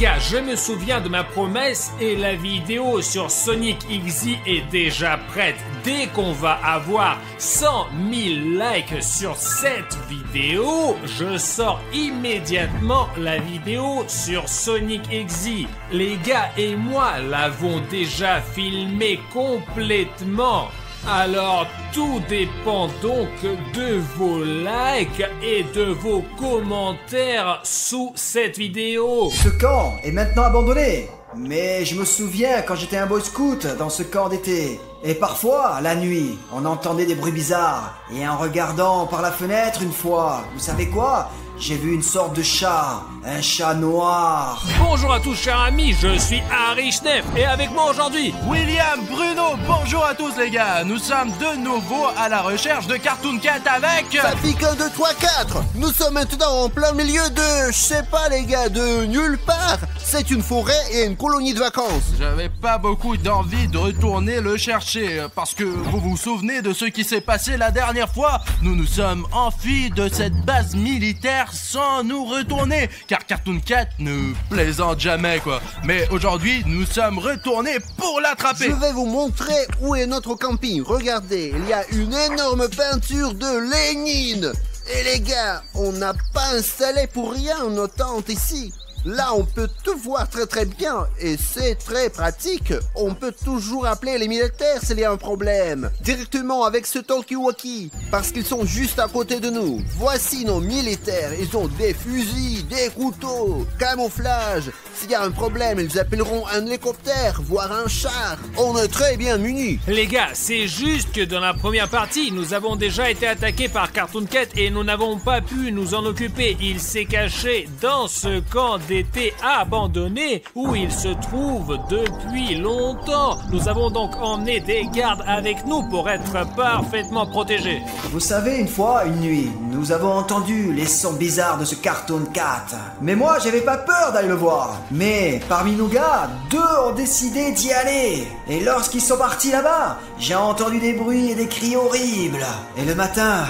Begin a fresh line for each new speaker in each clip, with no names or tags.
gars, je me souviens de ma promesse et la vidéo sur Sonic XZ est déjà prête. Dès qu'on va avoir 100 000 likes sur cette vidéo, je sors immédiatement la vidéo sur Sonic XZ. Les gars et moi l'avons déjà filmé complètement. Alors tout dépend donc de vos likes et de vos commentaires sous cette vidéo.
Ce camp est maintenant abandonné. Mais je me souviens quand j'étais un boy scout dans ce camp d'été. Et parfois, la nuit, on entendait des bruits bizarres. Et en regardant par la fenêtre une fois, vous savez quoi ? J'ai vu une sorte de chat, un chat noir.
Bonjour à tous chers amis, je suis Harry Schneff et avec moi aujourd'hui
William Bruno. Bonjour à tous les gars, nous sommes de nouveau à la recherche de Cartoon Cat avec...
Ça pique 1, 2, 3, 4. Nous sommes maintenant en plein milieu de, je sais pas les gars, de nulle part. C'est une forêt et une colonie de vacances.
J'avais pas beaucoup d'envie de retourner le chercher parce que vous vous souvenez de ce qui s'est passé la dernière fois. Nous nous sommes enfuis de cette base militaire sans nous retourner, car Cartoon Cat ne plaisante jamais quoi. Mais aujourd'hui, nous sommes retournés pour l'attraper.
Je vais vous montrer où est notre camping. Regardez, il y a une énorme peinture de Lénine. Et les gars, on n'a pas installé pour rien nos tentes ici. Là, on peut tout voir très bien et c'est très pratique. On peut toujours appeler les militaires s'il y a un problème. Directement avec ce talkie-walkie, parce qu'ils sont juste à côté de nous. Voici nos militaires. Ils ont des fusils, des couteaux, camouflage. S'il y a un problème, ils appelleront un hélicoptère, voire un char. On est très bien munis.
Les gars, c'est juste que dans la première partie, nous avons déjà été attaqués par Cartoon Cat et nous n'avons pas pu nous en occuper. Il s'est caché dans ce camp d'été abandonné où il se trouve depuis longtemps. Nous avons donc emmené des gardes avec nous pour être parfaitement protégés.
Vous savez, une fois, une nuit, nous avons entendu les sons bizarres de ce Cartoon Cat. Mais moi, j'avais pas peur d'aller le voir. Mais parmi nos gars, 2 ont décidé d'y aller. Et lorsqu'ils sont partis là-bas, j'ai entendu des bruits et des cris horribles. Et le matin...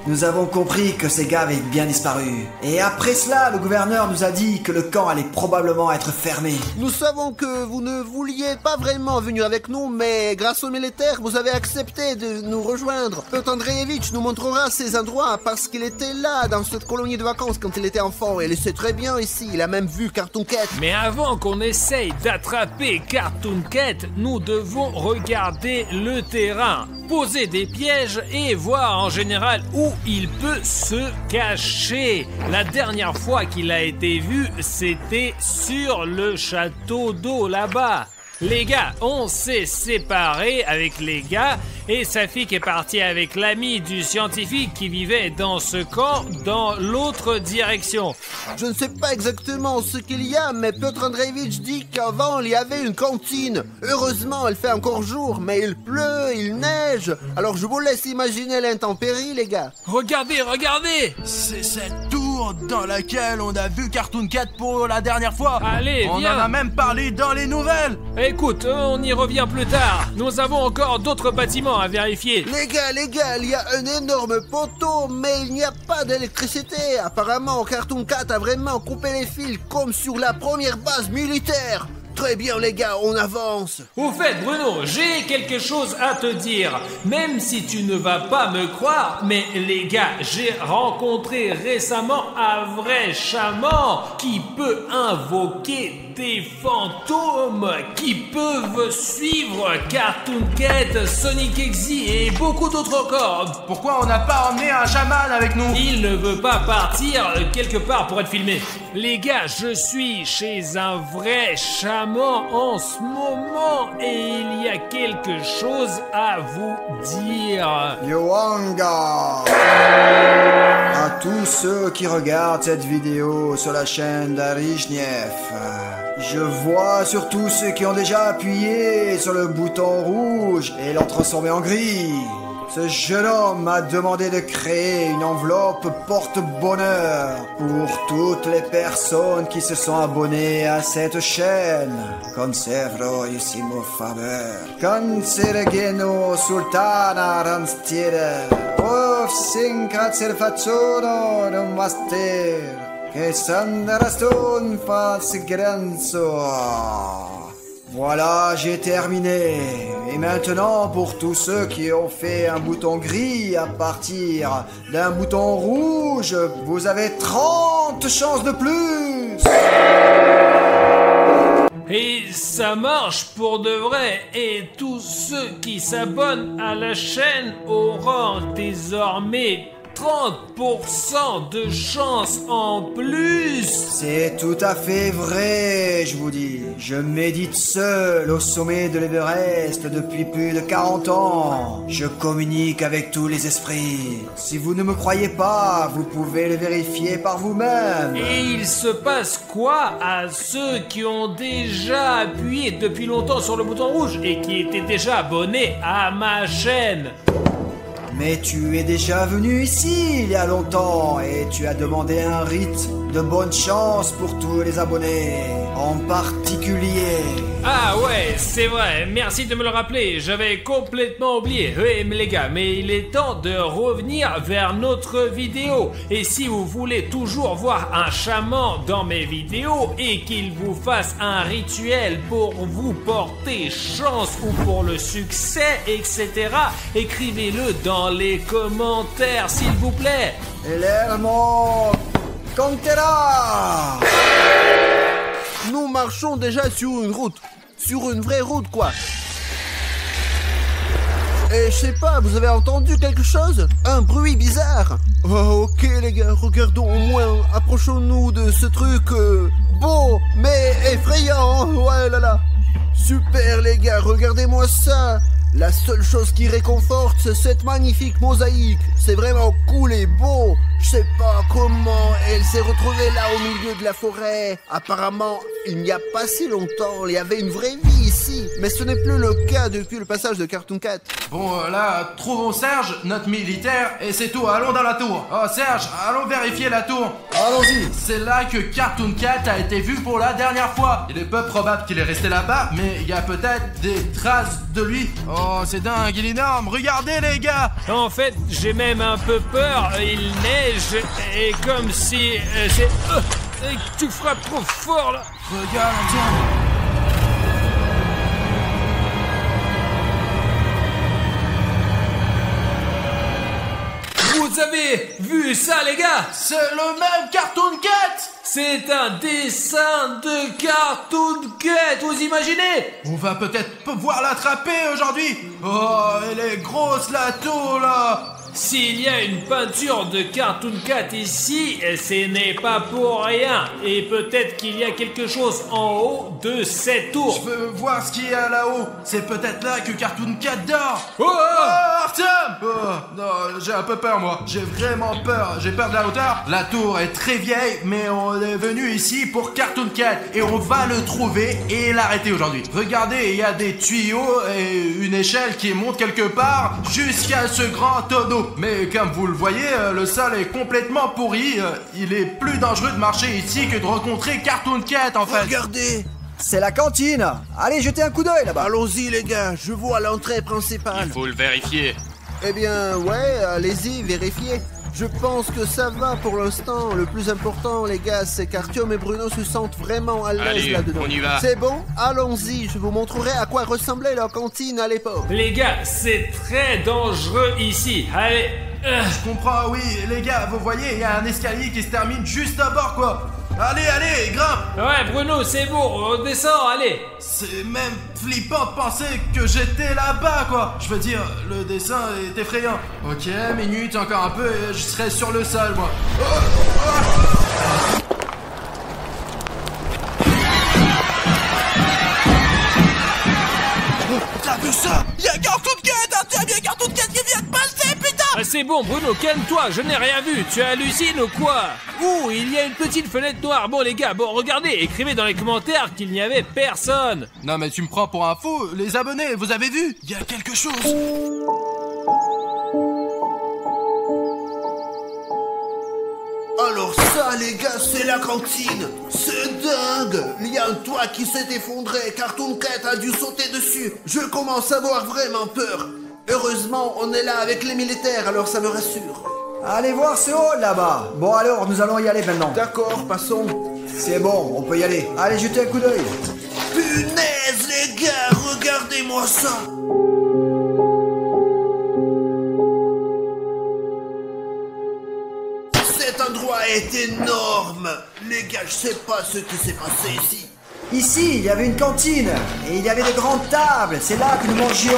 nous avons compris que ces gars avaient bien disparu. Et après cela, le gouverneur nous a dit que le camp allait probablement être fermé.
Nous savons que vous ne vouliez pas vraiment venir avec nous, mais grâce aux militaires, vous avez accepté de nous rejoindre. Piotr Andreevitch nous montrera ces endroits parce qu'il était là, dans cette colonie de vacances quand il était enfant. Et il sait très bien ici, il a même vu Cartoon Cat.
Mais avant qu'on essaye d'attraper Cartoon Cat, nous devons regarder le terrain, poser des pièges et voir en général où il peut se cacher. La dernière fois qu'il a été vu, c'était sur le château d'eau là-bas. Les gars, on s'est séparés avec les gars et Safik est parti avec l'ami du scientifique qui vivait dans ce camp dans l'autre direction.
Je ne sais pas exactement ce qu'il y a, mais Piotr Andreevitch dit qu'avant il y avait une cantine. Heureusement, il fait encore jour, mais il pleut, il neige. Alors je vous laisse imaginer l'intempérie, les gars.
Regardez, regardez!
C'est cette tour dans laquelle on a vu Cartoon Cat pour la dernière fois.
Allez, viens!
On en a même parlé dans les nouvelles.
Écoute, on y revient plus tard. Nous avons encore d'autres bâtiments à vérifier.
Les gars, il y a un énorme poteau, mais il n'y a pas d'électricité. Apparemment, Cartoon Cat a vraiment coupé les fils comme sur la première base militaire. Très bien les gars, on avance.
Au fait Bruno, j'ai quelque chose à te dire. Même si tu ne vas pas me croire, mais les gars, j'ai rencontré récemment un vrai chaman qui peut invoquer des fantômes qui peuvent suivre Cartoon Cat, Sonic XZ et beaucoup d'autres encore.
Pourquoi on n'a pas emmené un chaman avec nous?
Il ne veut pas partir quelque part pour être filmé. Les gars, je suis chez un vrai chaman en ce moment et il y a quelque chose à vous dire.
Yoanga! À tous ceux qui regardent cette vidéo sur la chaîne d'Harry Schneff, je vois surtout ceux qui ont déjà appuyé sur le bouton rouge et l'ont transformé en gris. Ce jeune homme m'a demandé de créer une enveloppe porte-bonheur pour toutes les personnes qui se sont abonnées à cette chaîne. Conservroissimo favor. Consergeno sultana ranstiere. Of sin cazzer faccione non master. che sandarastun faz grenzo. Voilà, j'ai terminé. Et maintenant, pour tous ceux qui ont fait un bouton gris à partir d'un bouton rouge, vous avez 30 chances de plus.
Et ça marche pour de vrai. Et tous ceux qui s'abonnent à la chaîne auront désormais 30% de chance en plus.
C'est tout à fait vrai, je vous dis. Je médite seul au sommet de l'Everest depuis plus de 40 ans. Je communique avec tous les esprits. Si vous ne me croyez pas, vous pouvez le vérifier par vous-même.
Et il se passe quoi à ceux qui ont déjà appuyé depuis longtemps sur le bouton rouge et qui étaient déjà abonnés à ma chaîne?
Mais tu es déjà venu ici il y a longtemps et tu as demandé un rite de bonne chance pour tous les abonnés, en particulier.
Ah ouais, c'est vrai, merci de me le rappeler, j'avais complètement oublié. Oui, mais les gars, mais il est temps de revenir vers notre vidéo. Et si vous voulez toujours voir un chaman dans mes vidéos et qu'il vous fasse un rituel pour vous porter chance ou pour le succès, etc., écrivez-le dans les commentaires, s'il vous plaît.
Lermo Contera.
Nous marchons déjà sur une route. Sur une vraie route, quoi. Et je sais pas, vous avez entendu quelque chose? Un bruit bizarre. Oh, ok les gars, regardons au moins. Approchons-nous de ce truc beau, mais effrayant. Ouais là là. Super les gars, regardez-moi ça. La seule chose qui réconforte, c'est cette magnifique mosaïque. C'est vraiment cool et beau. Je sais pas comment elle s'est retrouvée là au milieu de la forêt. Apparemment, il n'y a pas si longtemps, il y avait une vraie vie ici. Mais ce n'est plus le cas depuis le passage de Cartoon Cat.
Bon, là, trouvons Serge, notre militaire, et c'est tout, allons dans la tour. Oh, Serge, allons vérifier la tour.
Allons-y.
C'est là que Cartoon Cat a été vu pour la dernière fois. Il est peu probable qu'il est resté là-bas, mais il y a peut-être des traces de lui. Oh, c'est dingue, il est énorme, regardez les gars.
En fait, j'ai même un peu peur, il neige, et comme si tu frappes trop fort là.
Regarde, tiens.
Vous avez vu ça les gars?
C'est le même Cartoon Cat.
C'est un dessin de Cartoon Cat, vous imaginez?
On va peut-être pouvoir l'attraper aujourd'hui. Oh, elle est grosse la tour là.
S'il y a une peinture de Cartoon Cat ici, ce n'est pas pour rien. Et peut-être qu'il y a quelque chose en haut de cette tour.
Je veux voir ce qu'il y a là-haut. C'est peut-être là que Cartoon Cat dort.
Oh,
Artyom! Oh, non, j'ai un peu peur moi. J'ai vraiment peur. J'ai peur de la hauteur. La tour est très vieille, mais on est venu ici pour Cartoon Cat. Et on va le trouver et l'arrêter aujourd'hui. Regardez, il y a des tuyaux et une échelle qui monte quelque part jusqu'à ce grand tonneau. Mais comme vous le voyez, le sol est complètement pourri. Il est plus dangereux de marcher ici que de rencontrer Cartoon Cat en fait.
Regardez.
C'est la cantine. Allez, jetez un coup d'œil là-bas.
Allons-y les gars, je vois l'entrée principale.
Il faut le vérifier.
Eh bien, ouais, allez-y, vérifiez. Je pense que ça va pour l'instant. Le plus important, les gars, c'est qu'Artyom et Bruno se sentent vraiment à l'aise
Allez,
là-dedans.
on y va.
C'est bon? Allons-y, je vous montrerai à quoi ressemblait leur cantine à l'époque.
les gars, c'est très dangereux ici. Allez.
Je comprends, oui, les gars, vous voyez, il y a un escalier qui se termine juste à bord, quoi. Allez, allez, grimpe.
Ouais, Bruno, c'est bon, on descend, allez.
C'est même flippant de penser que j'étais là-bas, quoi. Je veux dire, le dessin est effrayant. Ok, minute, encore un peu et je serai sur le sol, moi. T'as vu ça? Y'a Cartoon Cat, Artyom, y'a Cartoon Cat qui vient de passer, putain!
Ah, c'est bon, Bruno, calme-toi, je n'ai rien vu. Tu hallucines ou quoi? Ouh, il y a une petite fenêtre noire. Bon, les gars, bon, regardez, écrivez dans les commentaires qu'il n'y avait personne.
Non mais tu me prends pour un fou, les abonnés, vous avez vu? Il y a quelque chose.
Alors ça, les gars, c'est la cantine. C'est dingue. Il y a un toit qui s'est effondré. Cartoon Cat a dû sauter dessus. Je commence à avoir vraiment peur. Heureusement, on est là avec les militaires, alors ça me rassure.
Allez voir ce hall là-bas. Bon alors, nous allons y aller maintenant.
D'accord, passons.
C'est bon, on peut y aller. Allez, jetez un coup d'œil.
Punaise, les gars, regardez-moi ça. Cet endroit est énorme. Les gars, je sais pas ce qui s'est passé ici.
Ici, il y avait une cantine, et il y avait de grandes tables, c'est là que nous mangions.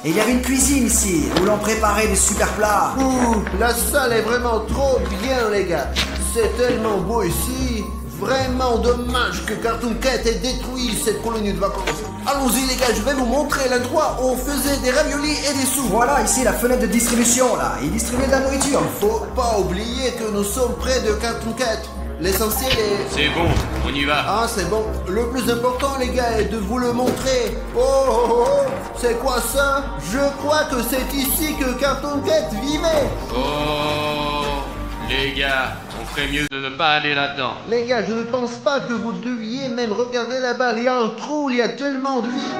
Et il y avait une cuisine ici, où l'on préparait des super plats.
Ouh, la salle est vraiment trop bien, les gars. C'est tellement beau ici. Vraiment dommage que Cartoon Cat ait détruit cette colonie de vacances. Allons-y, les gars, je vais vous montrer l'endroit où on faisait des raviolis et des soupes.
Voilà, ici, la fenêtre de distribution, là. Ils distribuaient de la nourriture.
Faut pas oublier que nous sommes près de Cartoon Cat. L'essentiel est...
C'est bon, on y va.
Ah, c'est bon. Le plus important, les gars, est de vous le montrer. Oh, oh, oh, c'est quoi ça? Je crois que c'est ici que Cartoon Cat vivait.
Oh, les gars, on ferait mieux de ne pas aller là-dedans.
Les gars, je ne pense pas que vous deviez même regarder là-bas. Il y a un trou, il y a tellement de vie.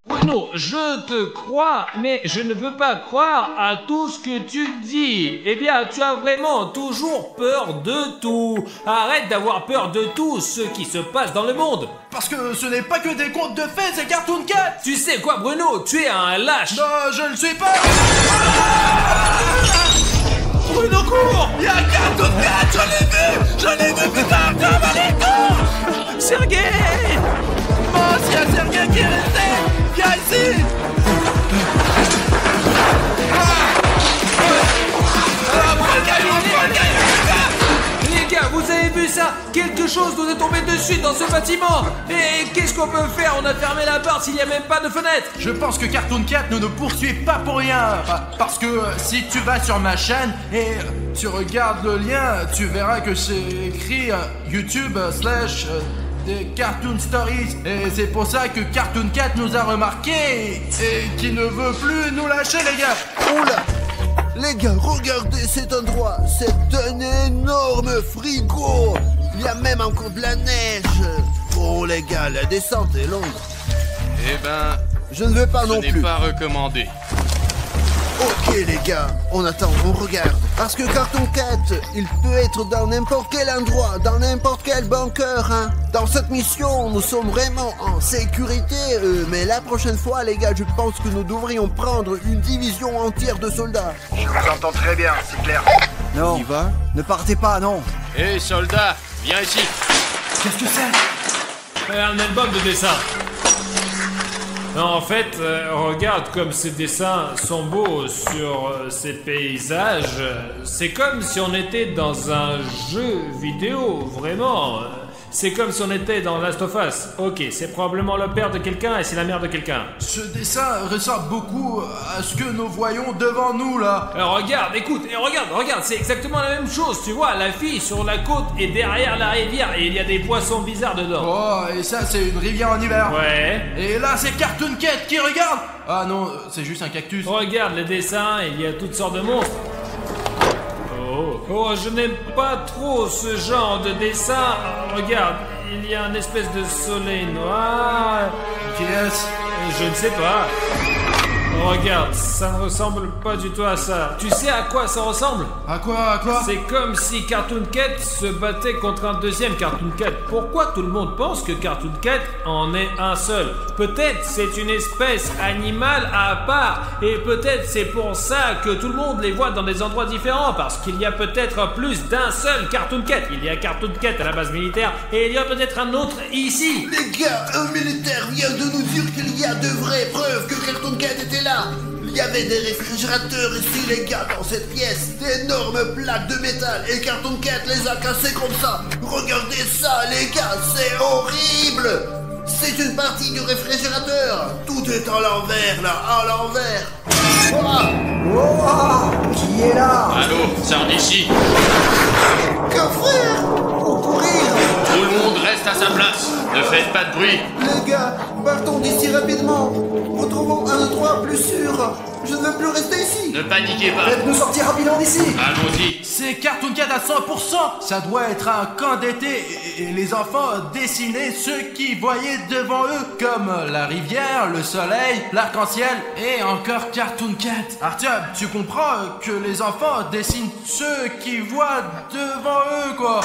Bruno, je te crois, mais je ne veux pas croire à tout ce que tu dis. Eh bien, tu as vraiment toujours peur de tout. Arrête d'avoir peur de tout ce qui se passe dans le monde.
Parce que ce n'est pas que des contes de fées, c'est Cartoon Cat.
Tu sais quoi, Bruno? Tu es un lâche.
Non, je ne suis pas.
Bruno, cours!
Il y a Cartoon Cat, je l'ai vu, putain, comme allez, cours!
Sergei!
Mince, il y a Sergei qui est resté. Viens ici.
Les gars, vous avez vu ça? Quelque chose nous est tombé dessus dans ce bâtiment. Et qu'est-ce qu'on peut faire? On a fermé la porte s'il n'y a même pas de fenêtre.
Je pense que Cartoon Cat ne nous poursuit pas pour rien. Parce que si tu vas sur ma chaîne et tu regardes le lien, tu verras que c'est écrit YouTube / des Cartoon Stories. Et c'est pour ça que Cartoon Cat nous a remarqué et qui ne veut plus nous lâcher, les gars.
Oula! Les gars, regardez cet endroit. C'est un énorme frigo. Il y a même encore de la neige. Oh les gars, la descente est longue.
Eh ben,
Je ne vais pas
ce
non
n'est
plus.
pas recommandé.
Ok les gars, on attend, on regarde. Parce que Cartoon Cat, il peut être dans n'importe quel endroit, dans n'importe quel bunker, hein. Dans cette mission, nous sommes vraiment en sécurité, mais la prochaine fois les gars, je pense que nous devrions prendre une division entière de soldats.
Je vous entends très bien, c'est clair. Non,
On y va?
ne partez pas, non.
Hé, soldat, viens ici.
Qu'est-ce que c'est?
Un album de dessin. Non, en fait, regarde comme ces dessins sont beaux sur ces paysages. C'est comme si on était dans un jeu vidéo, vraiment. C'est comme si on était dans Last of Us. Ok, c'est probablement le père de quelqu'un et c'est la mère de quelqu'un.
Ce dessin ressemble beaucoup à ce que nous voyons devant nous, là.
Regarde, écoute, et regarde, c'est exactement la même chose, tu vois, la fille sur la côte est derrière la rivière et il y a des poissons bizarres dedans.
Oh, et ça, c'est une rivière en hiver.
Ouais.
Et là, c'est Cartoon Cat qui regarde. Ah non, c'est juste un cactus.
Regarde les dessins, il y a toutes sortes de monstres. Oh, je n'aime pas trop ce genre de dessin. Regarde, il y a une espèce de soleil noir.
Qui est-ce?
Je ne sais pas. Regarde, ça ne ressemble pas du tout à ça. Tu sais à quoi ça ressemble?
À quoi?
C'est comme si Cartoon Cat se battait contre un deuxième Cartoon Cat. Pourquoi tout le monde pense que Cartoon Cat en est un seul? Peut-être c'est une espèce animale à part. Et peut-être c'est pour ça que tout le monde les voit dans des endroits différents. Parce qu'il y a peut-être plus d'un seul Cartoon Cat. Il y a Cartoon Cat à la base militaire et il y a peut-être un autre ici.
Les gars, un militaire vient de nous dire qu'il y a de vraies preuves que Cartoon Cat était là. Il y avait des réfrigérateurs ici les gars dans cette pièce, d'énormes plaques de métal et Cartoon Cat les a cassés comme ça. Regardez ça les gars, c'est horrible. C'est une partie du réfrigérateur. Tout est à l'envers là, à l'envers.
Oh, qui est là?
Allô, sors d'ici.
Que faire? Au courir.
Tout le monde reste à sa place. Ne faites pas de bruit.
Les gars, partons d'ici rapidement. Retrouvons un endroit plus sûr. Je ne veux plus rester ici.
Ne paniquez pas.
Faites-nous sortir rapidement d'ici.
Allons-y.
C'est Cartoon Cat à 100%. Ça doit être un camp d'été et les enfants dessinaient ce qu'ils voyaient devant eux, comme la rivière, le soleil, l'arc-en-ciel et encore Cartoon Cat. Artyom, tu comprends que les enfants dessinent ce qu'ils voient devant eux, quoi.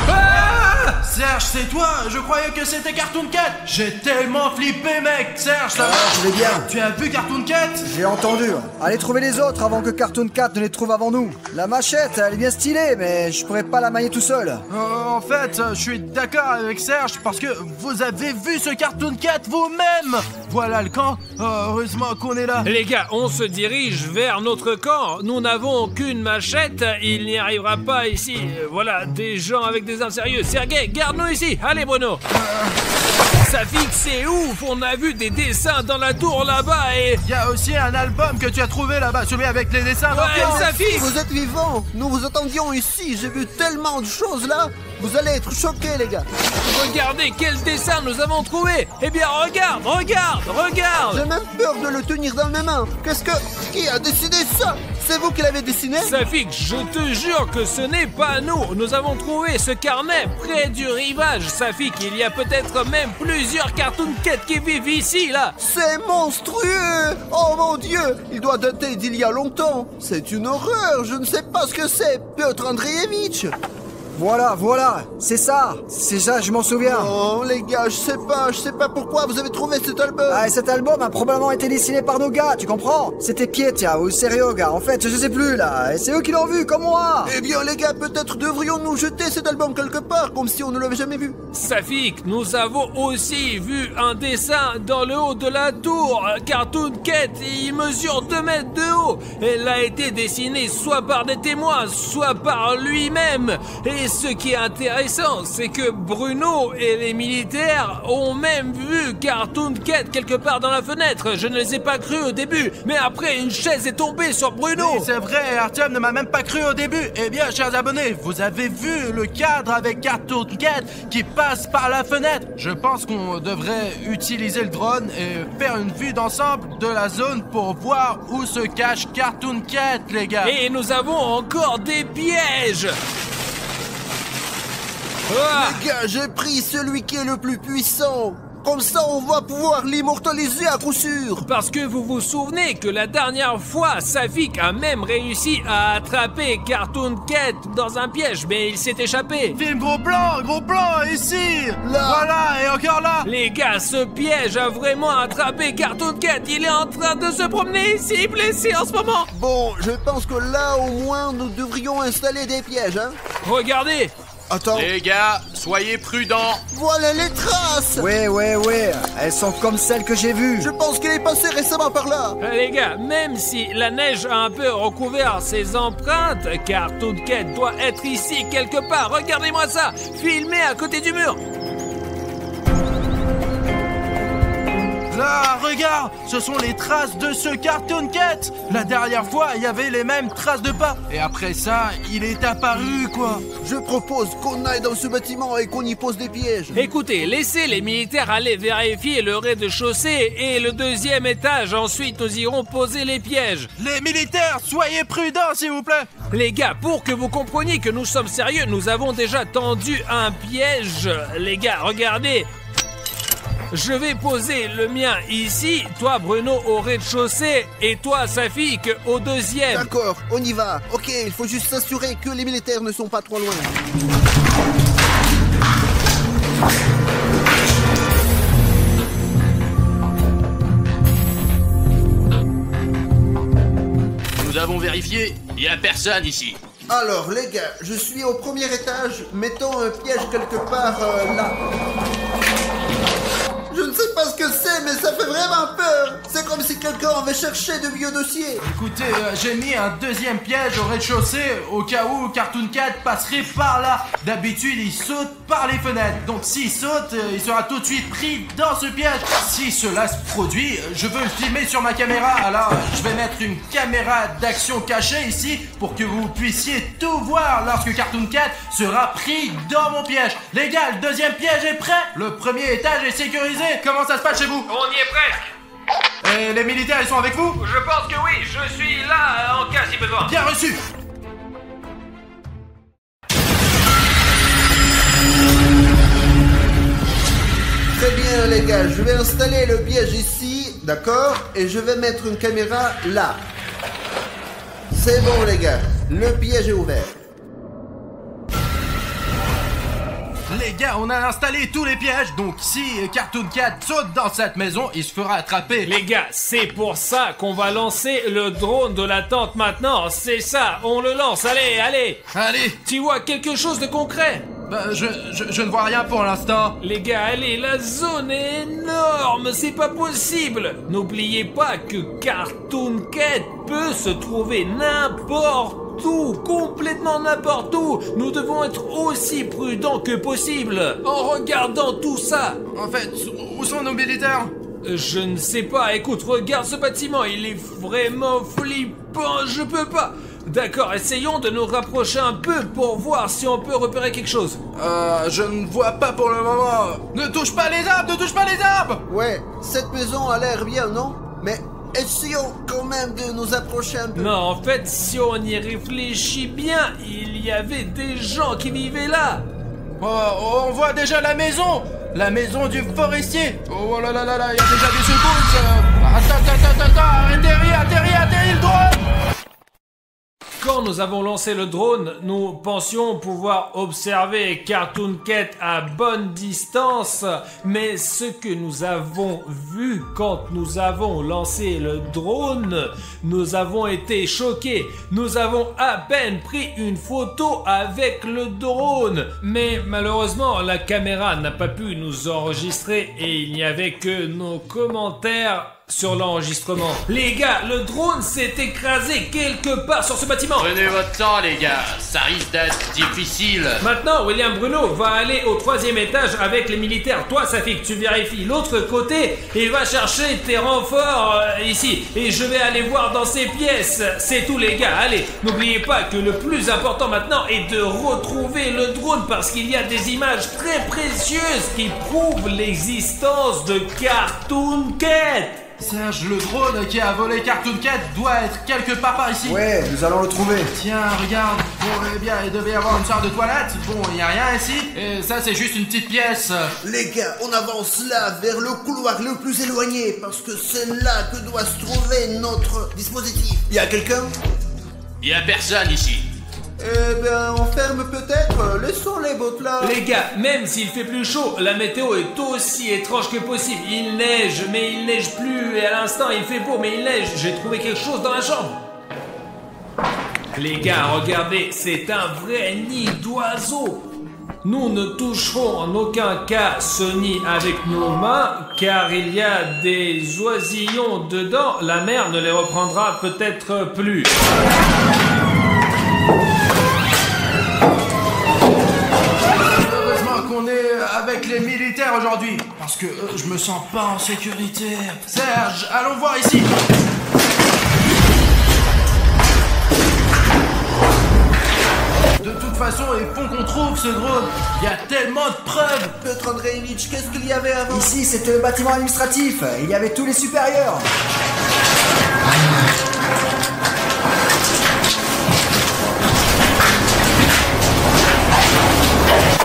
Ah Serge, c'est toi? Je croyais que c'était Cartoon Cat. J'ai tellement flippé, mec. Serge, ça va?
Je vais bien.
Tu as vu Cartoon Cat?
J'ai entendu. Allez trouver les autres avant que Cartoon Cat ne les trouve avant nous. La machette, elle est bien stylée, mais je pourrais pas la manier tout seul.
En fait, je suis d'accord avec Serge parce que vous avez vu ce Cartoon Cat vous-même. Voilà le camp. Heureusement qu'on est là.
Les gars, on se dirige vers notre camp. Nous n'avons qu'une machette. Il n'y arrivera pas ici. Voilà, des gens avec des armes sérieuses. Sergei, garde-nous ici. Allez, Bruno. Safik, c'est ouf. On a vu des dessins dans la tour là-bas et...
Il y a aussi un album que tu as trouvé là-bas, celui avec les dessins.
Ouais, Safik.
Vous êtes vivants. Nous vous attendions ici. J'ai vu tellement de choses là. Vous allez être choqués, les gars.
Regardez quel dessin nous avons trouvé. Eh bien, regarde.
J'ai même peur de le tenir dans mes mains. Qui a dessiné ça? C'est vous qui l'avez dessiné?
Safik, je te jure que ce n'est pas nous. Nous avons trouvé ce carnet près du rivage. Safik, il y a peut-être même plusieurs Cartoon Cat qui vivent ici, là.
C'est monstrueux. Oh mon Dieu. Il doit dater d'il y a longtemps. C'est une horreur. Je ne sais pas ce que c'est. Piotr Andreevitch.
Voilà, c'est ça, je m'en souviens.
Oh les gars, je sais pas pourquoi vous avez trouvé cet album.
Ah, et cet album a probablement été dessiné par nos gars, tu comprends? C'était Pietia ou Serioga, en fait, je sais plus là, et c'est eux qui l'ont vu, comme moi.
Eh bien les gars, peut-être devrions-nous jeter cet album quelque part, comme si on ne l'avait jamais vu.
Safik, nous avons aussi vu un dessin dans le haut de la tour. Cartoon Cat, il mesure 2 mètres de haut. Elle a été dessinée soit par des témoins, soit par lui-même. Et ce qui est intéressant, c'est que Bruno et les militaires ont même vu Cartoon Cat quelque part dans la fenêtre. Je ne les ai pas cru au début, mais après une chaise est tombée sur Bruno.
Oui, c'est vrai, Artyom ne m'a même pas cru au début. Eh bien, chers abonnés, vous avez vu le cadre avec Cartoon Cat qui passe par la fenêtre. Je pense qu'on devrait utiliser le drone et faire une vue d'ensemble de la zone pour voir où se cache Cartoon Cat, les gars.
Et nous avons encore des pièges. Ah.
Les gars, j'ai pris celui qui est le plus puissant. Comme ça, on va pouvoir l'immortaliser à coup sûr.
Parce que vous vous souvenez que la dernière fois, Safik a même réussi à attraper Cartoon Cat dans un piège, mais il s'est échappé.
Film gros plan, ici.
Là.
Voilà, et encore là.
Les gars, ce piège a vraiment attrapé Cartoon Cat. Il est en train de se promener ici, blessé en ce moment.
Bon, je pense que là, au moins, nous devrions installer des pièges, hein.
Regardez.
Attends,
Les gars, soyez prudents.
voilà les traces.
Ouais, elles sont comme celles que j'ai vues.
Je pense qu'il est passé récemment par là.
Les gars, même si la neige a un peu recouvert ses empreintes, Cartoon Cat doit être ici quelque part. Regardez-moi ça, filmé à côté du mur.
Là, regarde, ce sont les traces de ce Cartoon Cat. La dernière fois, il y avait les mêmes traces de pas. Et après ça, il est apparu, quoi.
Je propose qu'on aille dans ce bâtiment et qu'on y pose des pièges.
Écoutez, laissez les militaires aller vérifier le rez-de-chaussée et le 2e étage. Ensuite, nous irons poser les pièges.
Les militaires, soyez prudents, s'il vous plaît.
Les gars, pour que vous compreniez que nous sommes sérieux, nous avons déjà tendu un piège. Les gars, regardez. Je vais poser le mien ici, toi Bruno au rez-de-chaussée et toi Safik au 2e.
D'accord, on y va. Ok, il faut juste s'assurer que les militaires ne sont pas trop loin.
Nous avons vérifié, il n'y a personne ici.
Alors les gars, je suis au 1er étage. Mettons un piège quelque part là. Je ne sais pas ce que c'est, mais ça fait vraiment peur. C'est comme si quelqu'un avait cherché de vieux dossiers.
Écoutez, j'ai mis un deuxième piège au rez-de-chaussée au cas où Cartoon Cat passerait par là. D'habitude, il saute par les fenêtres. Donc s'il saute, il sera tout de suite pris dans ce piège. Si cela se produit, je veux le filmer sur ma caméra. Alors, je vais mettre une caméra d'action cachée ici pour que vous puissiez tout voir lorsque Cartoon Cat sera pris dans mon piège. Les gars, le deuxième piège est prêt. Le premier étage est sécurisé. Comment ça se passe chez vous?
On y est presque.
Et les militaires, ils sont avec vous?
Je pense que oui, je suis là en cas si besoin.
Bien reçu.
Très bien les gars, je vais installer le piège ici, d'accord? Et je vais mettre une caméra là. C'est bon les gars, le piège est ouvert.
Les gars, on a installé tous les pièges, donc si Cartoon Cat saute dans cette maison, il se fera attraper.
Les gars, c'est pour ça qu'on va lancer le drone de la tente maintenant. C'est ça, on le lance, allez, allez.
Allez.
Tu vois quelque chose de concret?
Je ne vois rien pour l'instant.
Les gars, allez, la zone est énorme, c'est pas possible. N'oubliez pas que Cartoon Cat peut se trouver n'importe où, complètement n'importe où. Nous devons être aussi prudents que possible en regardant tout ça.
En fait, où sont nos militaires?
Je ne sais pas, écoute, regarde ce bâtiment, il est vraiment flippant, je peux pas. D'accord, essayons de nous rapprocher un peu pour voir si on peut repérer quelque chose.
Je ne vois pas pour le moment. Ne touche pas les arbres, ne touche pas les arbres.
Ouais, cette maison a l'air bien, non? Mais essayons quand même de nous approcher un peu.
Non, en fait, si on y réfléchit bien, il y avait des gens qui vivaient là.
Oh, on voit déjà la maison du forestier. Oh là là là là, il y a déjà des secousses. Attends, atterris le drone.
Quand nous avons lancé le drone, nous pensions pouvoir observer Cartoon Cat à bonne distance, mais ce que nous avons vu quand nous avons lancé le drone, nous avons été choqués. Nous avons à peine pris une photo avec le drone, mais malheureusement la caméra n'a pas pu nous enregistrer et il n'y avait que nos commentaires sur l'enregistrement. Les gars, le drone s'est écrasé quelque part sur ce bâtiment.
Prenez votre temps, les gars. Ça risque d'être difficile.
Maintenant, William Bruno va aller au 3e étage avec les militaires. Toi, Safik, tu vérifies l'autre côté et va chercher tes renforts ici. Et je vais aller voir dans ces pièces. C'est tout, les gars. Allez, n'oubliez pas que le plus important maintenant est de retrouver le drone parce qu'il y a des images très précieuses qui prouvent l'existence de Cartoon Cat.
Serge, le drone qui a volé Cartoon Cat doit être quelque part par ici.
Ouais, nous allons le trouver.
Tiens, regarde. Bon, eh bien, il devait y avoir une sorte de toilette. Bon, il n'y a rien ici. Et ça, c'est juste une petite pièce.
Les gars, on avance là, vers le couloir le plus éloigné, parce que c'est là que doit se trouver notre dispositif. Y a quelqu'un?
Y a personne ici.
Eh ben, on ferme peut-être. Laissons les bottes là.
Les gars, même s'il fait plus chaud, la météo est aussi étrange que possible. Il neige, mais il neige plus. Et à l'instant, il fait beau, mais il neige. J'ai trouvé quelque chose dans la chambre. Les gars, regardez, c'est un vrai nid d'oiseaux. Nous ne toucherons en aucun cas ce nid avec nos mains, car il y a des oisillons dedans. La mer ne les reprendra peut-être plus.
On est avec les militaires aujourd'hui parce que je me sens pas en sécurité. Serge, allons voir ici. De toute façon, il faut qu'on trouve ce drone. Il y a tellement de preuves.
Piotr Andreevitch, qu'est-ce qu'il y avait avant?
Ici, c'était le bâtiment administratif. Il y avait tous les supérieurs.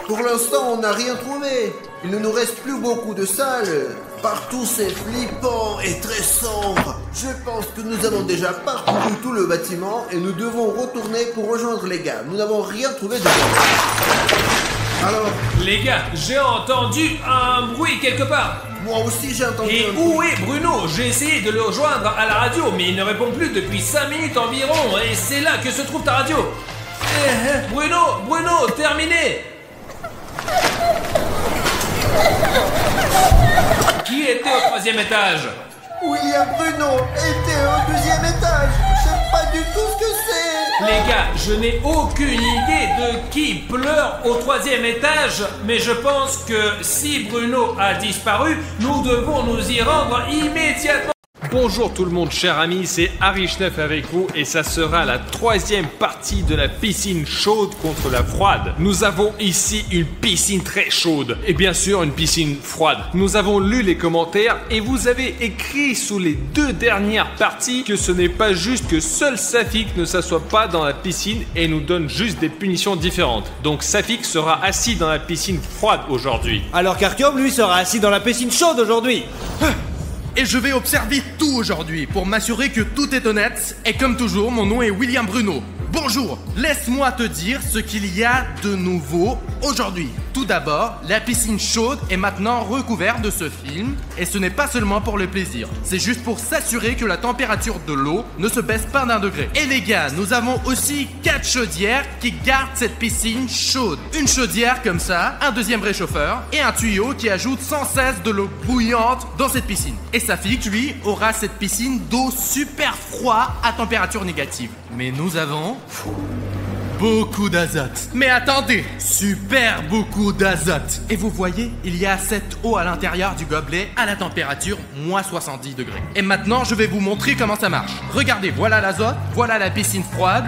Pour l'instant, on n'a rien trouvé. Il ne nous reste plus beaucoup de salles. Partout, c'est flippant et très sombre. Je pense que nous avons déjà parcouru tout le bâtiment et nous devons retourner pour rejoindre les gars. Nous n'avons rien trouvé de bon. Alors,
Les gars, j'ai entendu un bruit quelque part.
moi aussi j'ai entendu
Et
un bruit.
où est Bruno? J'ai essayé de le rejoindre à la radio, mais il ne répond plus depuis 5 minutes environ. Et c'est là que se trouve ta radio. Bruno, terminé. Qui était au troisième étage.
William Bruno était au deuxième étage. Je sais pas du tout ce que c'est.
Les gars, je n'ai aucune idée de qui pleure au troisième étage, mais je pense que si Bruno a disparu, nous devons nous y rendre immédiatement. Bonjour tout le monde, chers amis, c'est Arishneff avec vous et ça sera la troisième partie de la piscine chaude contre la froide. Nous avons ici une piscine très chaude et bien sûr une piscine froide. Nous avons lu les commentaires et vous avez écrit sous les deux dernières parties que ce n'est pas juste que seul Safik ne s'assoit pas dans la piscine et nous donne juste des punitions différentes. Donc Safik sera assis dans la piscine froide aujourd'hui.
Alors qu'Artyom, lui, sera assis dans la piscine chaude aujourd'hui.
Et je vais observer tout aujourd'hui pour m'assurer que tout est honnête. Et comme toujours, mon nom est William Bruno. Bonjour, laisse-moi te dire ce qu'il y a de nouveau aujourd'hui. Tout d'abord, la piscine chaude est maintenant recouverte de ce film et ce n'est pas seulement pour le plaisir. C'est juste pour s'assurer que la température de l'eau ne se baisse pas d'1 degré. Et les gars, nous avons aussi 4 chaudières qui gardent cette piscine chaude. Une chaudière comme ça, un deuxième réchauffeur et un tuyau qui ajoute sans cesse de l'eau bouillante dans cette piscine. Et Safik, lui, aura cette piscine d'eau super froide à température négative. Mais nous avons beaucoup d'azote. Mais attendez, super beaucoup d'azote. Et vous voyez, il y a cette eau à l'intérieur du gobelet à la température moins 70 degrés. Et maintenant, je vais vous montrer comment ça marche. Regardez, voilà l'azote, voilà la piscine froide.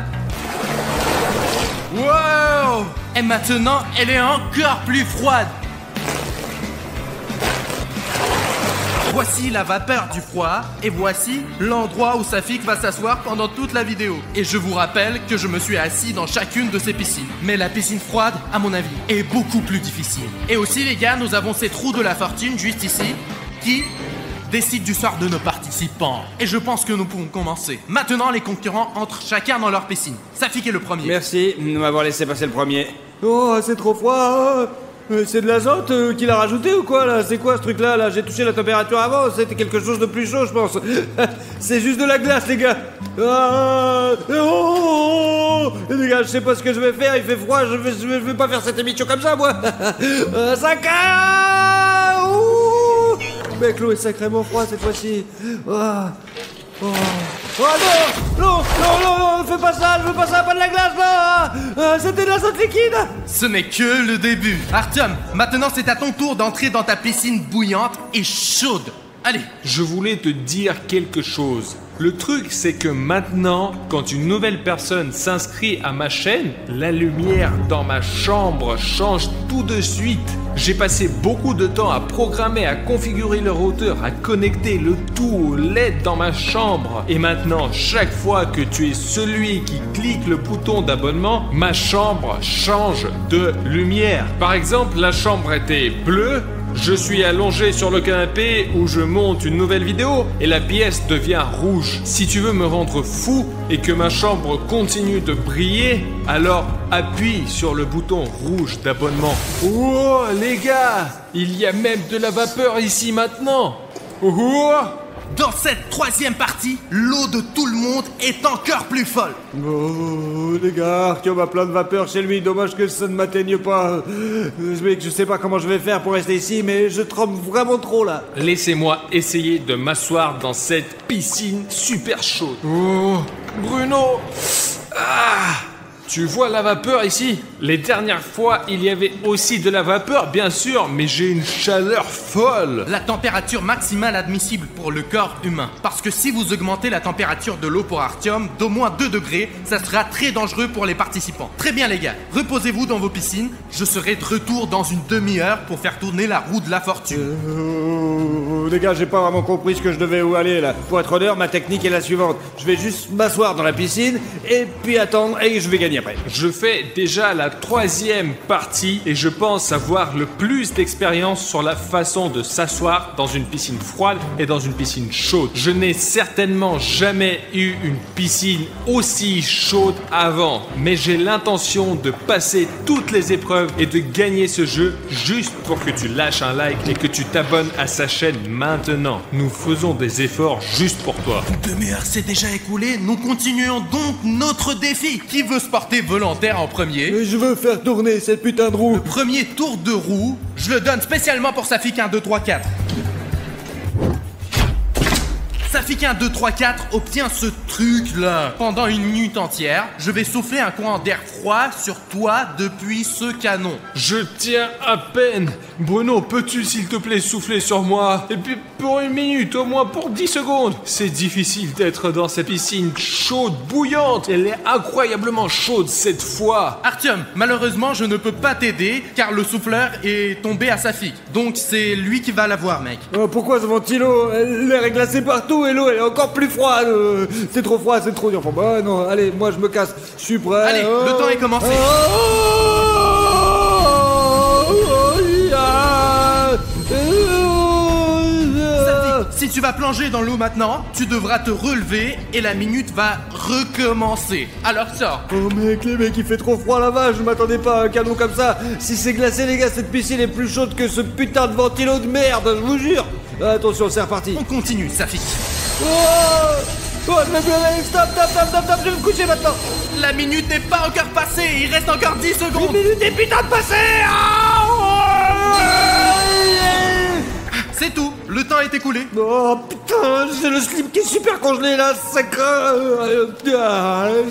Wow! Et maintenant, elle est encore plus froide. Voici la vapeur du froid et voici l'endroit où Safik va s'asseoir pendant toute la vidéo. Et je vous rappelle que je me suis assis dans chacune de ces piscines. Mais la piscine froide, à mon avis, est beaucoup plus difficile. Et aussi les gars, nous avons ces trous de la fortune juste ici qui décident du sort de nos participants. Et je pense que nous pouvons commencer. Maintenant, les concurrents entrent chacun dans leur piscine. Safik est le premier.
Merci de m'avoir laissé passer le premier. Oh, c'est trop froid. C'est de l'azote qu'il a rajouté ou quoi là? C'est quoi ce truc là? J'ai touché la température avant, c'était quelque chose de plus chaud je pense. C'est juste de la glace les gars. Les gars, je sais pas ce que je vais faire, il fait froid, je vais pas faire cette émission comme ça moi. Ça casse. Mec, l'eau est sacrément froide cette fois-ci. Oh non, ne fais pas ça, je veux pas ça, pas de la glace là. C'était de l'azote liquide.
Ce n'est que le début. Artyom, maintenant c'est à ton tour d'entrer dans ta piscine bouillante et chaude. Allez.
Je voulais te dire quelque chose. Le truc, c'est que maintenant, quand une nouvelle personne s'inscrit à ma chaîne, la lumière dans ma chambre change tout de suite. J'ai passé beaucoup de temps à programmer, à configurer le routeur, à connecter le tout au LED dans ma chambre. Et maintenant, chaque fois que tu es celui qui clique le bouton d'abonnement, ma chambre change de lumière. Par exemple, la chambre était bleue. Je suis allongé sur le canapé où je monte une nouvelle vidéo et la pièce devient rouge. Si tu veux me rendre fou et que ma chambre continue de briller, alors appuie sur le bouton rouge d'abonnement. Oh les gars, il y a même de la vapeur ici maintenant. Oh.
Dans cette troisième partie, l'eau de tout le monde est encore plus folle.
Oh les gars, Artyom a plein de vapeur chez lui, dommage que ça ne m'atteigne pas. Je sais pas comment je vais faire pour rester ici, mais je tremble vraiment trop là.
Laissez-moi essayer de m'asseoir dans cette piscine super chaude. Oh, Bruno. Tu vois la vapeur ici? Les dernières fois, il y avait aussi de la vapeur, bien sûr, mais j'ai une chaleur folle.
La température maximale admissible pour le corps humain. Parce que si vous augmentez la température de l'eau pour Artyom d'au moins 2 degrés, ça sera très dangereux pour les participants. Très bien les gars, reposez-vous dans vos piscines. Je serai de retour dans une demi-heure pour faire tourner la roue de la fortune.
Les gars, j'ai pas vraiment compris ce que je devais où aller là. Pour être honnête, ma technique est la suivante. Je vais juste m'asseoir dans la piscine et puis attendre et je vais gagner après.
Je fais déjà la troisième partie et je pense avoir le plus d'expérience sur la façon de s'asseoir dans une piscine froide et dans une piscine chaude. Je n'ai certainement jamais eu une piscine aussi chaude avant, mais j'ai l'intention de passer toutes les épreuves et de gagner ce jeu juste pour que tu lâches un like et que tu t'abonnes à sa chaîne maintenant. Nous faisons des efforts juste pour toi.
Une demi-heure s'est déjà écoulée, nous continuons donc notre défi. Qui veut se porter volontaire en premier?
Je veux faire tourner cette putain de roue.
Le premier tour de roue, je le donne spécialement pour Safik. 1, 2, 3, 4. Safik 1, 2, 3, 4 obtient ce truc-là. Pendant une minute entière, je vais souffler un courant d'air froid sur toi depuis ce canon.
Je tiens à peine. Bruno, peux-tu s'il te plaît souffler sur moi? Et puis pour une minute, au moins pour 10 secondes. C'est difficile d'être dans cette piscine chaude, bouillante. Elle est incroyablement chaude cette fois.
Artyom, malheureusement, je ne peux pas t'aider car le souffleur est tombé à Safik. Donc c'est lui qui va l'avoir, mec.
Oh, pourquoi ce ventilo? L'air est glacé partout et l'eau elle est encore plus froide. C'est trop froid, c'est trop dur. Enfin, bah non, allez, moi je me casse. Je suis prêt.
Allez, le temps est commencé. Si tu vas plonger dans l'eau maintenant, tu devras te relever et la minute va recommencer. Alors sors.
Oh mec, les mecs, il fait trop froid là-bas, je m'attendais pas à un canon comme ça. Si c'est glacé les gars, cette piscine est plus chaude que ce putain de ventilo de merde, je vous jure. Attention, c'est reparti.
On continue, Safik.
Oh, je vais pleurer, stop, je vais me coucher maintenant.
La minute n'est pas encore passée, il reste encore 10 secondes.
Une minute est putain de passée.
C'est tout, le temps est écoulé.
Oh putain, j'ai le slip qui est super congelé là, ça craint.